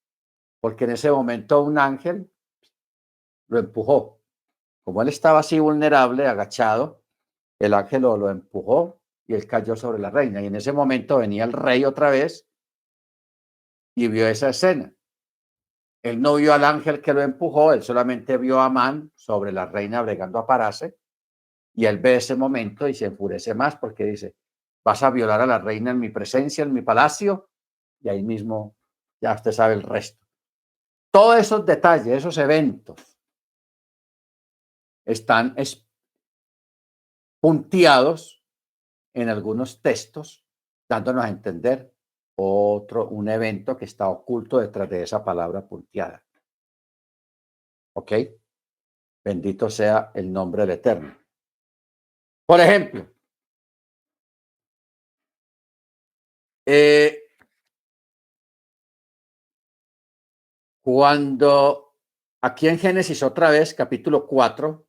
Porque en ese momento un ángel lo empujó. Como él estaba así vulnerable, agachado, el ángel lo empujó y él cayó sobre la reina. Y en ese momento venía el rey otra vez y vio esa escena. Él no vio al ángel que lo empujó, él solamente vio a Amán sobre la reina bregando a pararse. Y él ve ese momento y se enfurece más porque dice, vas a violar a la reina en mi presencia, en mi palacio, y ahí mismo ya usted sabe el resto. Todos esos detalles, esos eventos, están punteados en algunos textos, dándonos a entender un evento que está oculto detrás de esa palabra punteada. ¿Ok? Bendito sea el nombre del Eterno. Por ejemplo, cuando aquí en Génesis otra vez, capítulo 4,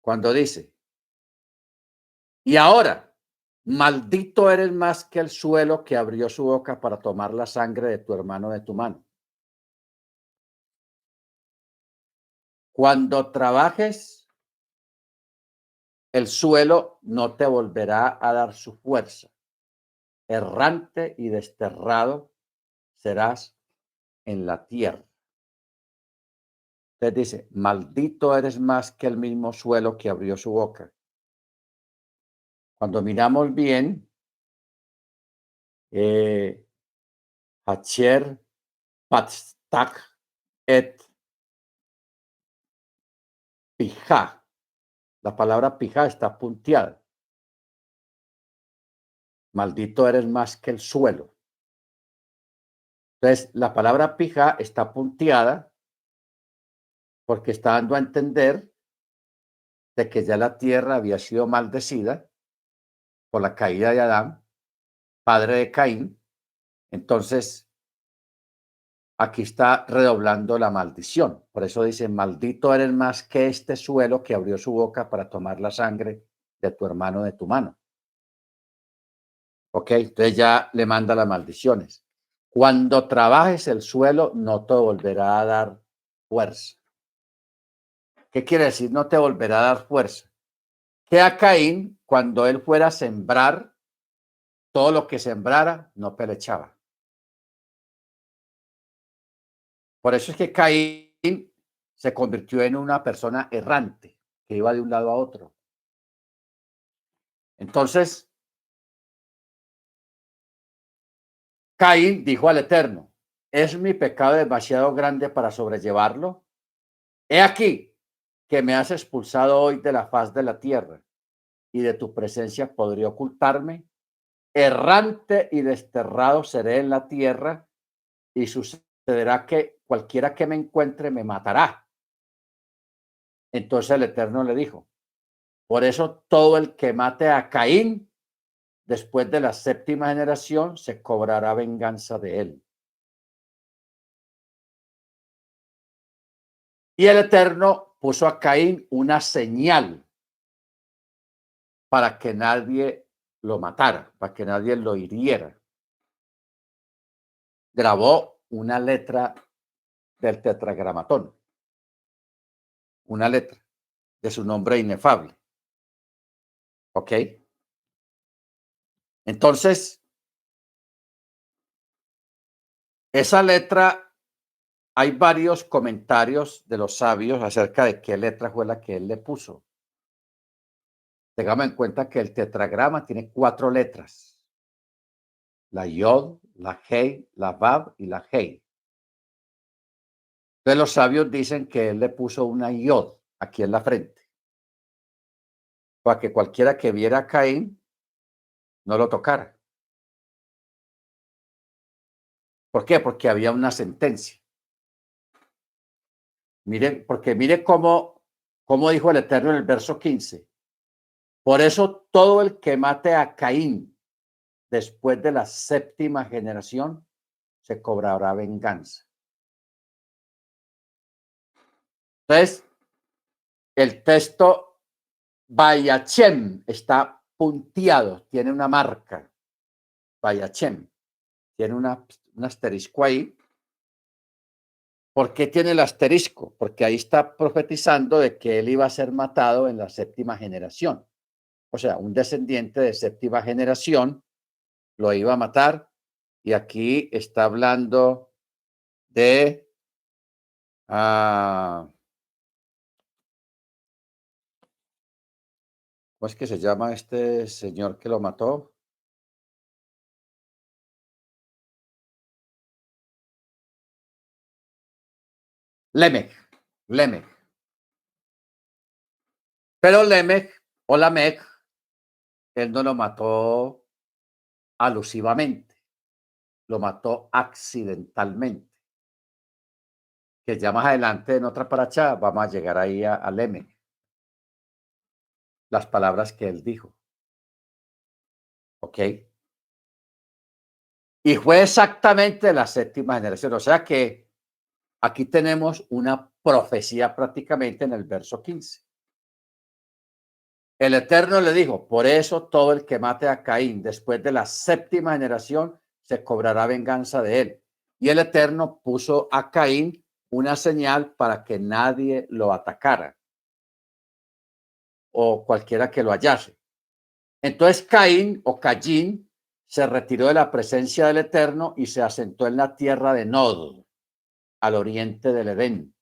cuando dice, y ahora, maldito eres más que el suelo que abrió su boca para tomar la sangre de tu hermano de tu mano. Cuando trabajes, el suelo no te volverá a dar su fuerza. Errante y desterrado serás en la tierra. Entonces dice, maldito eres más que el mismo suelo que abrió su boca. Cuando miramos bien, Hacher Patstak et Pijá. La palabra pijá está punteada. Maldito eres más que el suelo. Entonces, la palabra pijá está punteada porque está dando a entender de que ya la tierra había sido maldecida por la caída de Adán, padre de Caín. Entonces, aquí está redoblando la maldición. Por eso dice, maldito eres más que este suelo que abrió su boca para tomar la sangre de tu hermano de tu mano. Ok, entonces ya le manda las maldiciones. Cuando trabajes el suelo, no te volverá a dar fuerza. ¿Qué quiere decir? No te volverá a dar fuerza. Que a Caín, cuando él fuera a sembrar, todo lo que sembrara, no pelechaba. Por eso es que Caín se convirtió en una persona errante, que iba de un lado a otro. Entonces, Caín dijo al Eterno, ¿es mi pecado demasiado grande para sobrellevarlo? He aquí que me has expulsado hoy de la faz de la tierra, y de tu presencia podría ocultarme. Errante y desterrado seré en la tierra, y sucederá que cualquiera que me encuentre me matará. Entonces el Eterno le dijo, por eso todo el que mate a Caín, después de la séptima generación, se cobrará venganza de él. Y el Eterno puso a Caín una señal para que nadie lo matara, para que nadie lo hiriera. Grabó una letra del tetragramatón, una letra de su nombre inefable. ¿Ok? Entonces, esa letra, hay varios comentarios de los sabios acerca de qué letra fue la que él le puso. Tengamos en cuenta que el tetragrama tiene 4 letras. La Yod, la Hei, la Vav y la Hei. Entonces los sabios dicen que él le puso una Yod aquí en la frente, para que cualquiera que viera a Caín no lo tocara. ¿Por qué? Porque había una sentencia. Miren, porque mire cómo dijo el Eterno en el verso 15. Por eso todo el que mate a Caín después de la séptima generación se cobrará venganza. Entonces, el texto Vayachem está punteado, tiene una marca. Vayachem tiene un asterisco ahí. ¿Por qué tiene el asterisco? Porque ahí está profetizando de que él iba a ser matado en la séptima generación. O sea, un descendiente de séptima generación lo iba a matar. Y aquí está hablando de ¿cómo es que se llama este señor que lo mató? Lemech, Lemech. Pero Lemech o Lamech, él no lo mató alusivamente, lo mató accidentalmente. Que ya más adelante en otra paracha vamos a llegar ahí a Lemech, las palabras que él dijo. ¿Ok? Y fue exactamente la séptima generación. O sea que aquí tenemos una profecía prácticamente en el verso 15. El Eterno le dijo, por eso todo el que mate a Caín después de la séptima generación se cobrará venganza de él. Y el Eterno puso a Caín una señal para que nadie lo atacara o cualquiera que lo hallase. Entonces Caín o Cayín se retiró de la presencia del Eterno y se asentó en la tierra de Nod, al oriente del Edén.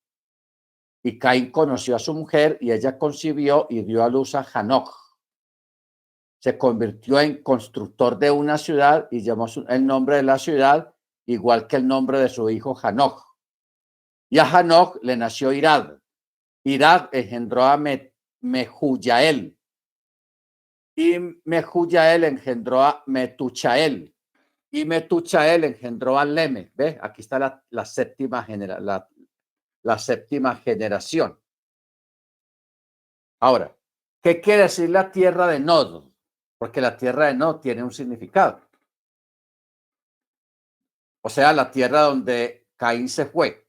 Y Caín conoció a su mujer y ella concibió y dio a luz a Hanoch. Se convirtió en constructor de una ciudad y llamó el nombre de la ciudad igual que el nombre de su hijo Hanoch. Y a Hanoch le nació Irad. Irad engendró a Mehujael. Y Mehujael engendró a Metuchael. Y Metuchael engendró a Lemech. ¿Ves? Aquí está la séptima generación. Ahora, ¿qué quiere decir la tierra de Nod? Porque la tierra de Nod tiene un significado. O sea, la tierra donde Caín se fue.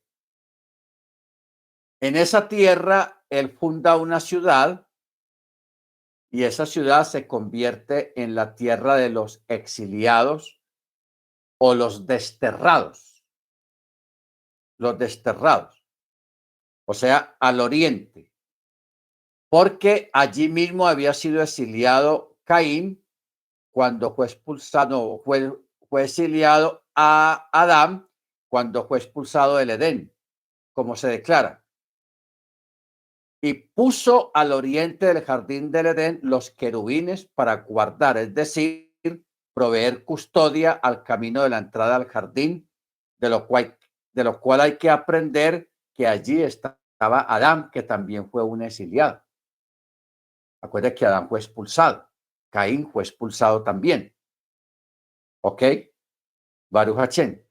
En esa tierra, él funda una ciudad y esa ciudad se convierte en la tierra de los exiliados o los desterrados. Los desterrados. O sea, al oriente. Porque allí mismo había sido exiliado Caín cuando fue expulsado, fue exiliado a Adán cuando fue expulsado del Edén, como se declara. Y puso al oriente del jardín del Edén los querubines para guardar, es decir, proveer custodia al camino de la entrada al jardín, de lo cual hay que aprender que allí estaba Adán, que también fue un exiliado. Acuérdense que Adán fue expulsado, Caín fue expulsado también. ¿Ok? Baruch Hachem.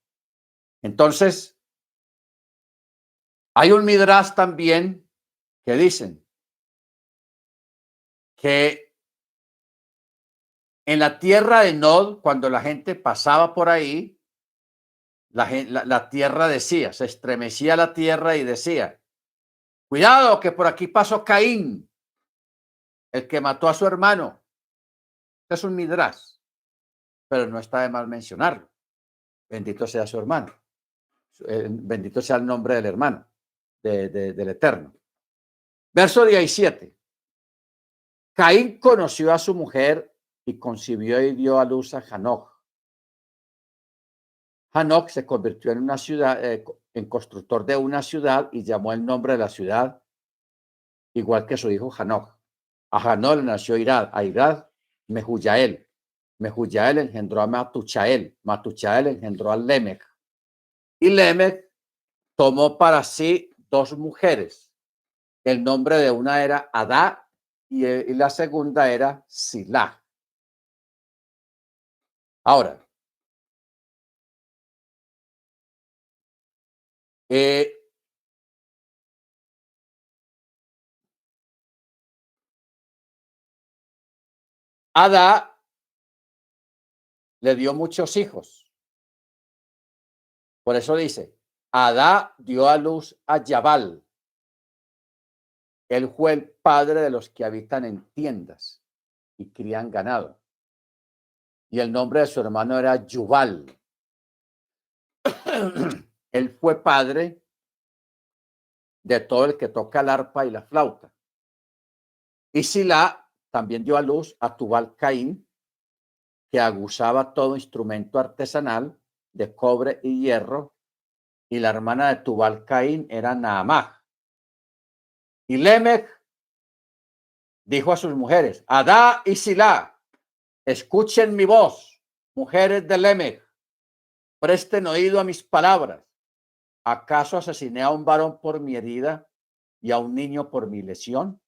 Entonces, hay un midrash también que dicen que en la tierra de Nod, cuando la gente pasaba por ahí, la tierra decía, se estremecía la tierra y decía, cuidado que por aquí pasó Caín, el que mató a su hermano. Este es un midrash, pero no está de mal mencionarlo. Bendito sea su hermano. Bendito sea el nombre del hermano, del Eterno. Verso 17. Caín conoció a su mujer y concibió y dio a luz a Hanoc. Hanoc se convirtió en una ciudad, en constructor de una ciudad y llamó el nombre de la ciudad igual que su hijo Hanoc. A Hanoc le nació Irad, a Irad Mehujael. Mehujael engendró a Matuchael. Matuchael engendró a Lemech. Y Lemech tomó para sí dos mujeres. El nombre de una era Adá y la segunda era Silá. Ahora, Adá le dio muchos hijos. Por eso dice, Adá dio a luz a Yabal. Él fue el padre de los que habitan en tiendas y crían ganado. Y el nombre de su hermano era Yubal. Él fue padre de todo el que toca el arpa y la flauta. Y Silá también dio a luz a Tubal Caín, que aguzaba todo instrumento artesanal de cobre y hierro, y la hermana de Tubal Caín era Naamah. Y Lemech dijo a sus mujeres, Adá y Silá, escuchen mi voz, mujeres de Lemech, presten oído a mis palabras. ¿Acaso asesiné a un varón por mi herida y a un niño por mi lesión?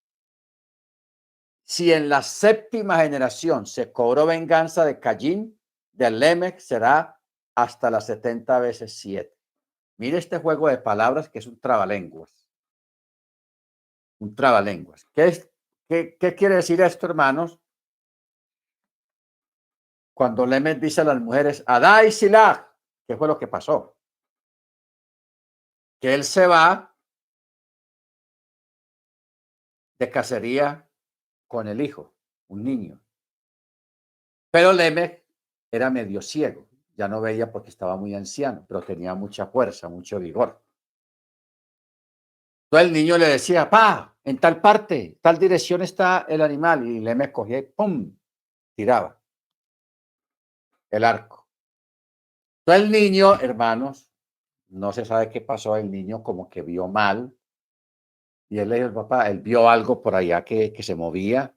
Si en la séptima generación se cobró venganza de Caín, de Lemech será hasta las 70 veces 7. Mire este juego de palabras que es un trabalenguas. Un trabalenguas. ¿Qué quiere decir esto, hermanos? Cuando Lemech dice a las mujeres, Adá y Silá, ¿qué fue lo que pasó? Que él se va de cacería con el hijo, un niño. Pero Lemech era medio ciego, ya no veía porque estaba muy anciano, pero tenía mucha fuerza, mucho vigor. Entonces el niño le decía, pa, en tal parte, tal dirección está el animal, y Lemech cogía y ¡pum! Tiraba el arco. Entonces el niño, hermanos, no se sabe qué pasó, el niño como que vio mal, y él le dijo, papá, él vio algo por allá que se movía.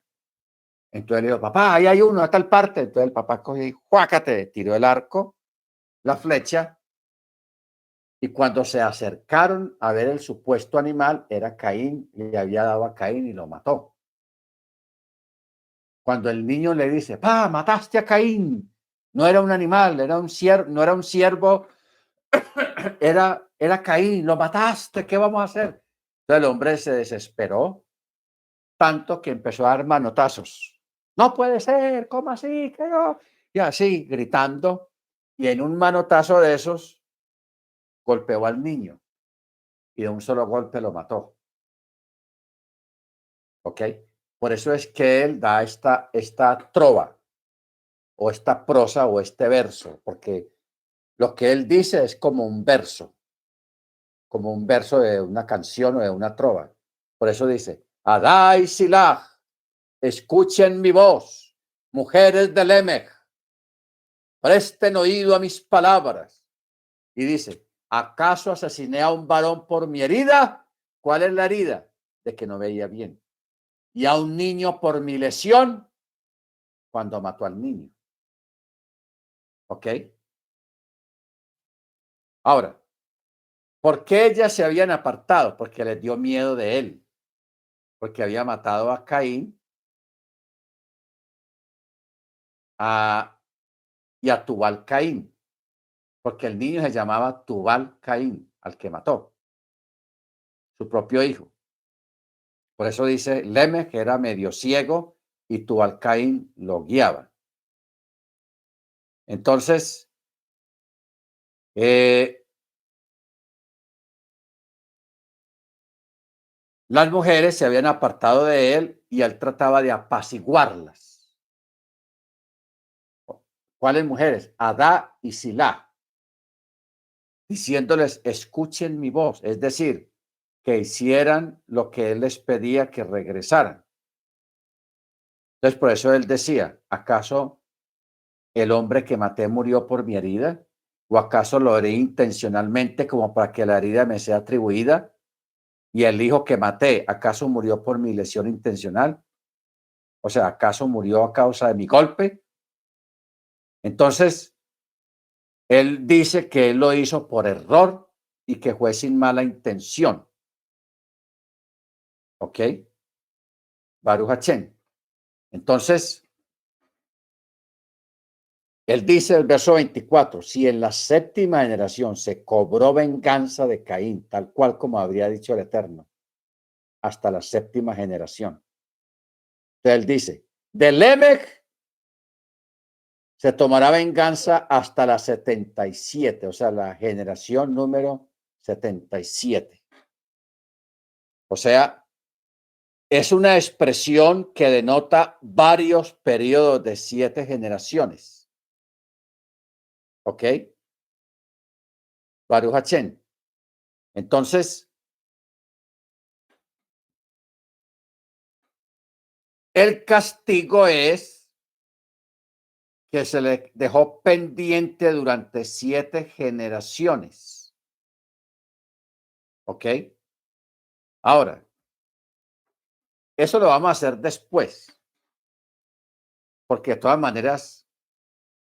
Entonces le dijo, papá, ahí hay uno a tal parte. Entonces el papá cogió y ¡juácate! Tiró el arco, la flecha, y cuando se acercaron a ver el supuesto animal, era Caín, le había dado a Caín y lo mató. Cuando el niño le dice, pa, mataste a Caín, no era un animal, era un ciervo, no era un ciervo, era Caín, lo mataste, ¿qué vamos a hacer? Entonces el hombre se desesperó tanto que empezó a dar manotazos. No puede ser, ¿cómo así? ¿Qué no? Y así, gritando, y en un manotazo de esos, golpeó al niño y de un solo golpe lo mató. ¿Ok? Por eso es que él da esta trova o esta prosa o este verso, porque lo que él dice es como un verso de una canción o de una trova. Por eso dice, Adai Silah, escuchen mi voz, mujeres de Lemech, presten oído a mis palabras. Y dice, ¿acaso asesiné a un varón por mi herida? ¿Cuál es la herida? De que no veía bien. Y a un niño por mi lesión, cuando mató al niño. ¿Ok? Ahora, ¿por qué ellas se habían apartado? Porque les dio miedo de él. Porque había matado a Caín y a Tubal Caín. Porque el niño se llamaba Tubal Caín, al que mató, su propio hijo. Por eso dice Lemech, que era medio ciego, y Tubal Caín lo guiaba. Entonces, las mujeres se habían apartado de él y él trataba de apaciguarlas. ¿Cuáles mujeres? Adá y Silá, diciéndoles, escuchen mi voz, es decir, que hicieran lo que él les pedía, que regresaran. Entonces, por eso él decía, ¿acaso el hombre que maté murió por mi herida? ¿O acaso lo haré intencionalmente como para que la herida me sea atribuida? ¿Y el hijo que maté, acaso murió por mi lesión intencional? O sea, ¿acaso murió a causa de mi golpe? Entonces, él dice que él lo hizo por error y que fue sin mala intención. ¿Ok? Baruch Hachén. Entonces, él dice el verso 24, si en la séptima generación se cobró venganza de Caín, tal cual como habría dicho el Eterno, hasta la séptima generación. Entonces él dice, de Lemech se tomará venganza hasta la 77, o sea, la generación número 77. O sea, es una expresión que denota varios periodos de 7 generaciones. ¿Ok? Baruch Hachén. Entonces, el castigo es que se le dejó pendiente durante 7 generaciones. ¿Ok? Ahora, eso lo vamos a hacer después, porque de todas maneras,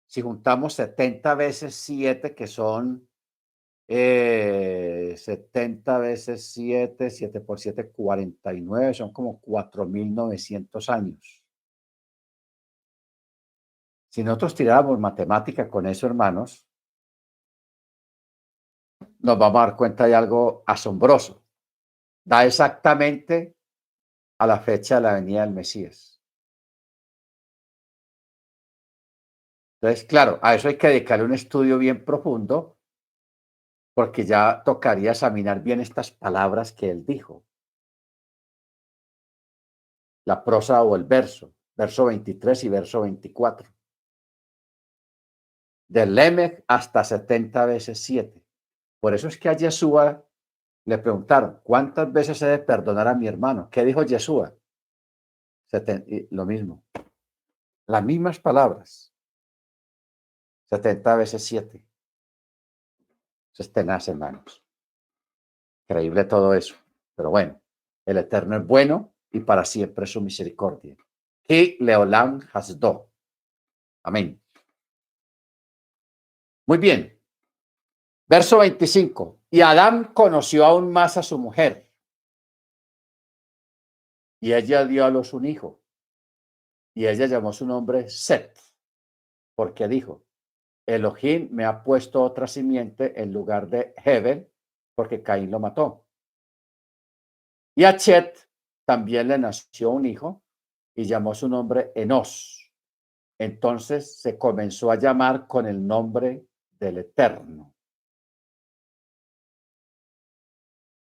si juntamos 70 veces 7, que son 70 veces 7, 7 por 7, 49, son como 4.900 años. Si nosotros tiráramos matemática con eso, hermanos, nos vamos a dar cuenta de algo asombroso. Da exactamente a la fecha de la venida del Mesías. Entonces, claro, a eso hay que dedicarle un estudio bien profundo, porque ya tocaría examinar bien estas palabras que él dijo. La prosa o el verso 23 y verso 24. De Lemech hasta 70 veces 7. Por eso es que a Yeshua le preguntaron, ¿cuántas veces he de perdonar a mi hermano? ¿Qué dijo Yeshua? Lo mismo. Las mismas palabras. 70 veces 7. Eso es tenaz, hermanos. Increíble todo eso. Pero bueno, el Eterno es bueno y para siempre su misericordia. Y Leolam Hasdo. Amén. Muy bien. Verso 25. Y Adán conoció aún más a su mujer. Y ella dio a luz un hijo. Y ella llamó su nombre Set. Porque dijo, Elohim me ha puesto otra simiente en lugar de Hebel, porque Caín lo mató. Y a Chet también le nació un hijo y llamó su nombre Enos. Entonces se comenzó a llamar con el nombre del Eterno.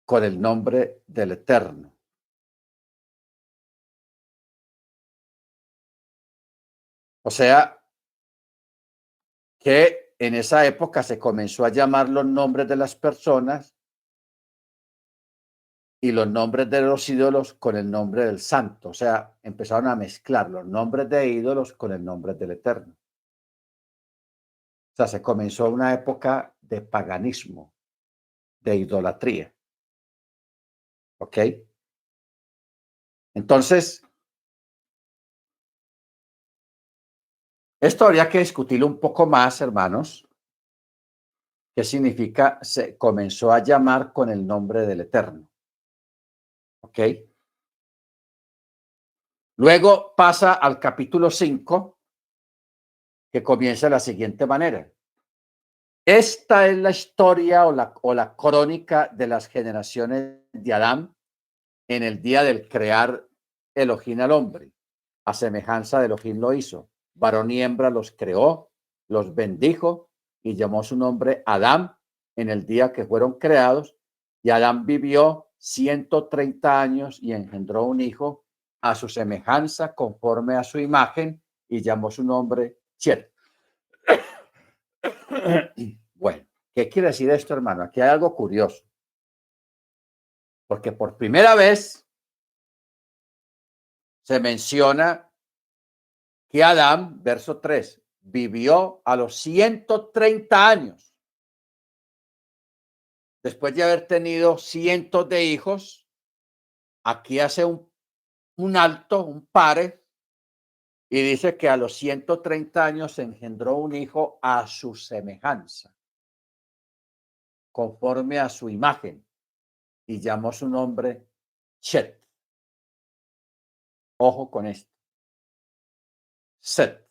con el nombre del Eterno. O sea, que en esa época se comenzó a llamar los nombres de las personas y los nombres de los ídolos con el nombre del santo. O sea, empezaron a mezclar los nombres de ídolos con el nombre del Eterno. O sea, se comenzó una época de paganismo, de idolatría. ¿Ok? Entonces, esto habría que discutirlo un poco más, hermanos. ¿Qué significa se comenzó a llamar con el nombre del Eterno? ¿Ok? Luego pasa al capítulo 5, que comienza de la siguiente manera. Esta es la historia o la crónica de las generaciones de Adán en el día del crear Elohim al hombre. A semejanza de Elohim lo hizo. Varón y hembra los creó, los bendijo y llamó su nombre Adán en el día que fueron creados. Y Adán vivió 130 años y engendró un hijo a su semejanza, conforme a su imagen, y llamó su nombre Chet. Bueno, ¿qué quiere decir esto, hermano? Aquí hay algo curioso. Porque por primera vez se menciona que Adán, verso 3, vivió a los 130 años. Después de haber tenido cientos de hijos, aquí hace un alto, un pare, y dice que a los 130 años engendró un hijo a su semejanza, conforme a su imagen, y llamó su nombre Chet. Ojo con esto. Set.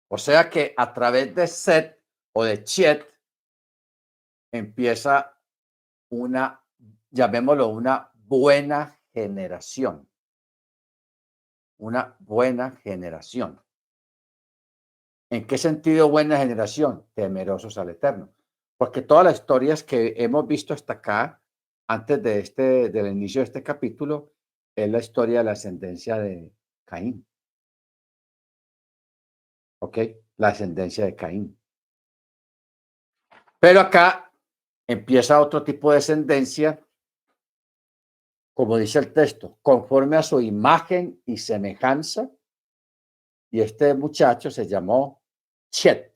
O sea que a través de Set o de Chet empieza una, llamémoslo, una buena generación. Una buena generación. ¿En qué sentido buena generación? Temerosos al Eterno. Porque todas las historias que hemos visto hasta acá, antes de del inicio de este capítulo, es la historia de la ascendencia de Caín. ¿Ok? La ascendencia de Caín. Pero acá empieza otro tipo de descendencia, como dice el texto, conforme a su imagen y semejanza. Y este muchacho se llamó Chet.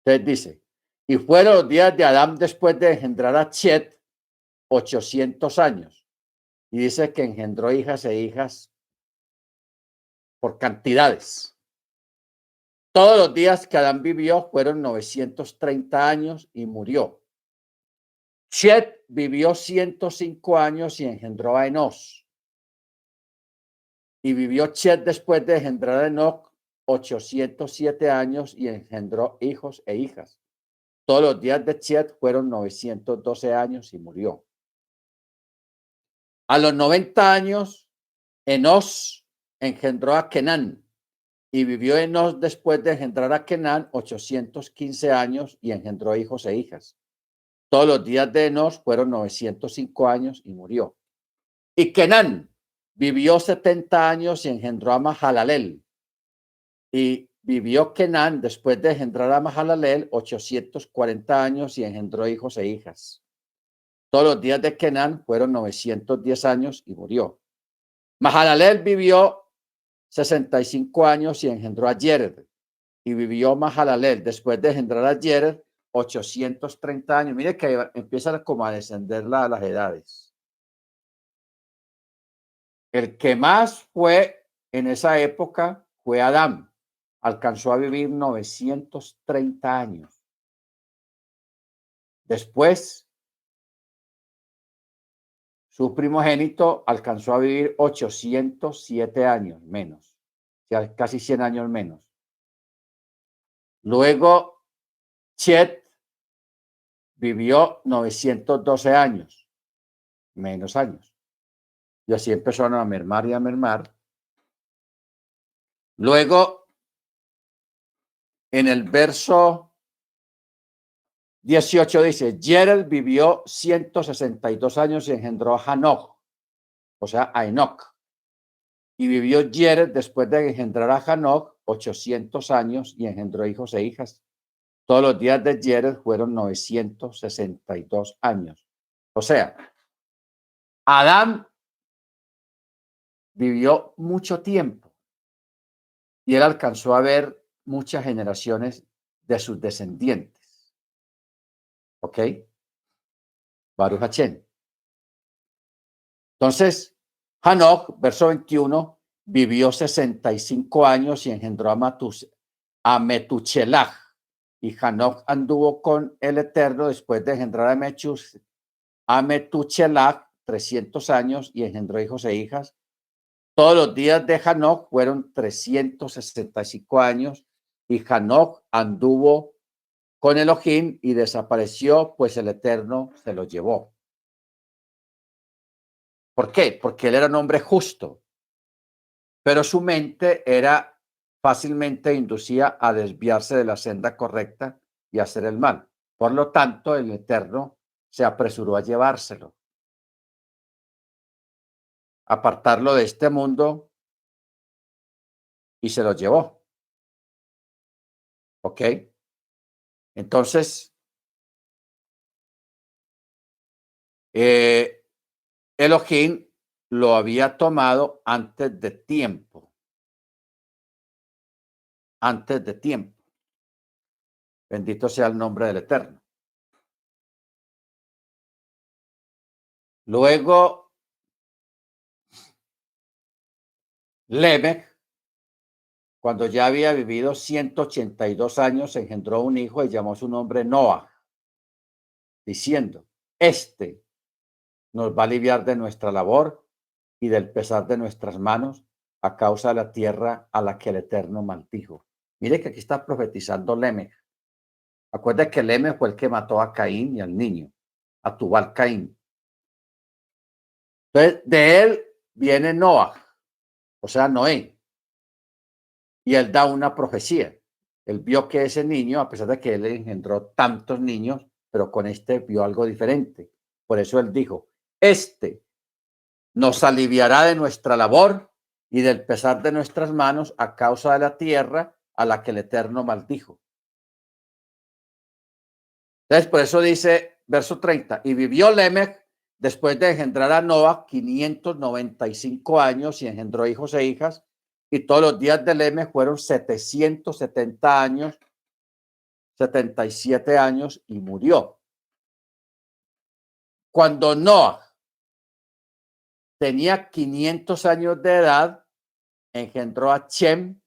Entonces dice, y fueron los días de Adán después de engendrar a Chet 800 años. Y dice que engendró hijas e hijas por cantidades. Todos los días que Adán vivió fueron 930 años y murió. Chet vivió 105 años y engendró a Enos. Y vivió Chet después de engendrar a Enoc 807 años y engendró hijos e hijas. Todos los días de Chet fueron 912 años y murió. A los 90 años, Enos engendró a Kenán y vivió Enos después de engendrar a Kenán 815 años y engendró hijos e hijas. Todos los días de Enos fueron 905 años y murió. Y Kenán vivió 70 años y engendró a Mahalalel. Y vivió Kenán después de engendrar a Mahalalel 840 años y engendró hijos e hijas. Todos los días de Kenán fueron 910 años y murió. Mahalalel vivió 65 años y engendró a Jered. Y vivió Mahalalel después de engendrar a Jered 830 años. Mire que empiezan como a descender las edades. El que más fue en esa época fue Adán. Alcanzó a vivir 930 años. Después, su primogénito alcanzó a vivir 807 años menos, o sea, casi 100 años menos. Luego, Chet vivió 912 años, menos años. Y así empezaron a mermar y a mermar. Luego, en el verso 18 dice, Jared vivió 162 años y engendró a Hanoch, o sea, a Enoch. Y vivió Jared después de engendrar a Hanoch 800 años y engendró hijos e hijas. Todos los días de Jared fueron 962 años. O sea, Adán vivió mucho tiempo y él alcanzó a ver muchas generaciones de sus descendientes. ¿Ok? Baruch Hachén. Entonces, Hanoch, verso 21, vivió 65 años y engendró a Metuchelaj. Y Hanoch anduvo con el Eterno después de engendrar a Metuchelaj 300 años y engendró hijos e hijas. Todos los días de Hanoch fueron 365 años y Hanoch anduvo con Elohim y desapareció, pues el Eterno se lo llevó. ¿Por qué? Porque él era un hombre justo, pero su mente era fácilmente inducida a desviarse de la senda correcta y hacer el mal. Por lo tanto, el Eterno se apresuró a llevárselo, apartarlo de este mundo y se lo llevó. ¿Ok? Entonces, Elohim lo había tomado antes de tiempo. Antes de tiempo. Bendito sea el nombre del Eterno. Luego, Lemech, cuando ya había vivido 182 años, engendró un hijo y llamó su nombre Noah, diciendo, este nos va a aliviar de nuestra labor y del pesar de nuestras manos a causa de la tierra a la que el Eterno maldijo. Mire que aquí está profetizando Lemech. Acuérdate que Lemech fue el que mató a Caín y al niño, a Tubal Caín. Entonces, de él viene Noah, o sea, Noé. Y él da una profecía. Él vio que ese niño, a pesar de que él engendró tantos niños, pero con este vio algo diferente. Por eso él dijo, este nos aliviará de nuestra labor y del pesar de nuestras manos a causa de la tierra a la que el Eterno maldijo. Entonces, por eso dice, verso 30, y vivió Lemech después de engendrar a Noah 595 años y engendró hijos e hijas, y todos los días de Lemech fueron 770 años, 77 años, y murió. Cuando Noah tenía 500 años de edad, engendró a Shem,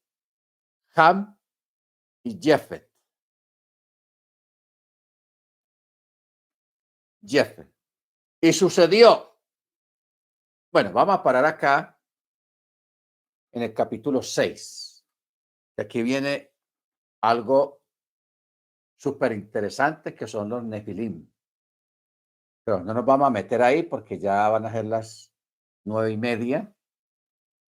Ham y Jefet. Y sucedió, bueno, vamos a parar acá en el capítulo 6. Aquí viene algo súper interesante que son los Nefilim. Pero no nos vamos a meter ahí porque ya van a ser las 9:30.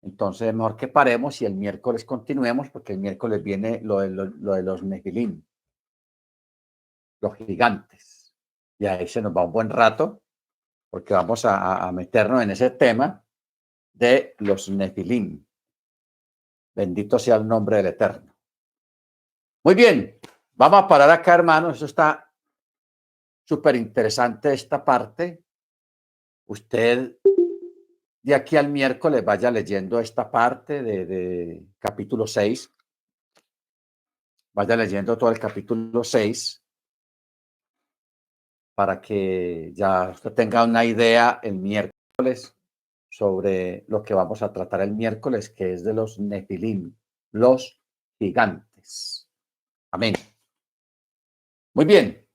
Entonces es mejor que paremos y el miércoles continuemos porque el miércoles viene lo de los Nefilim, los gigantes. Y ahí se nos va un buen rato porque vamos a meternos en ese tema de los Nefilim. Bendito sea el nombre del Eterno. Muy bien, vamos a parar acá, hermanos. Eso está súper interesante esta parte. Usted de aquí al miércoles vaya leyendo esta parte de capítulo 6. Vaya leyendo todo el capítulo 6 para que ya usted tenga una idea el miércoles sobre lo que vamos a tratar el miércoles, que es de los Nefilim, los gigantes. Amén. Muy bien.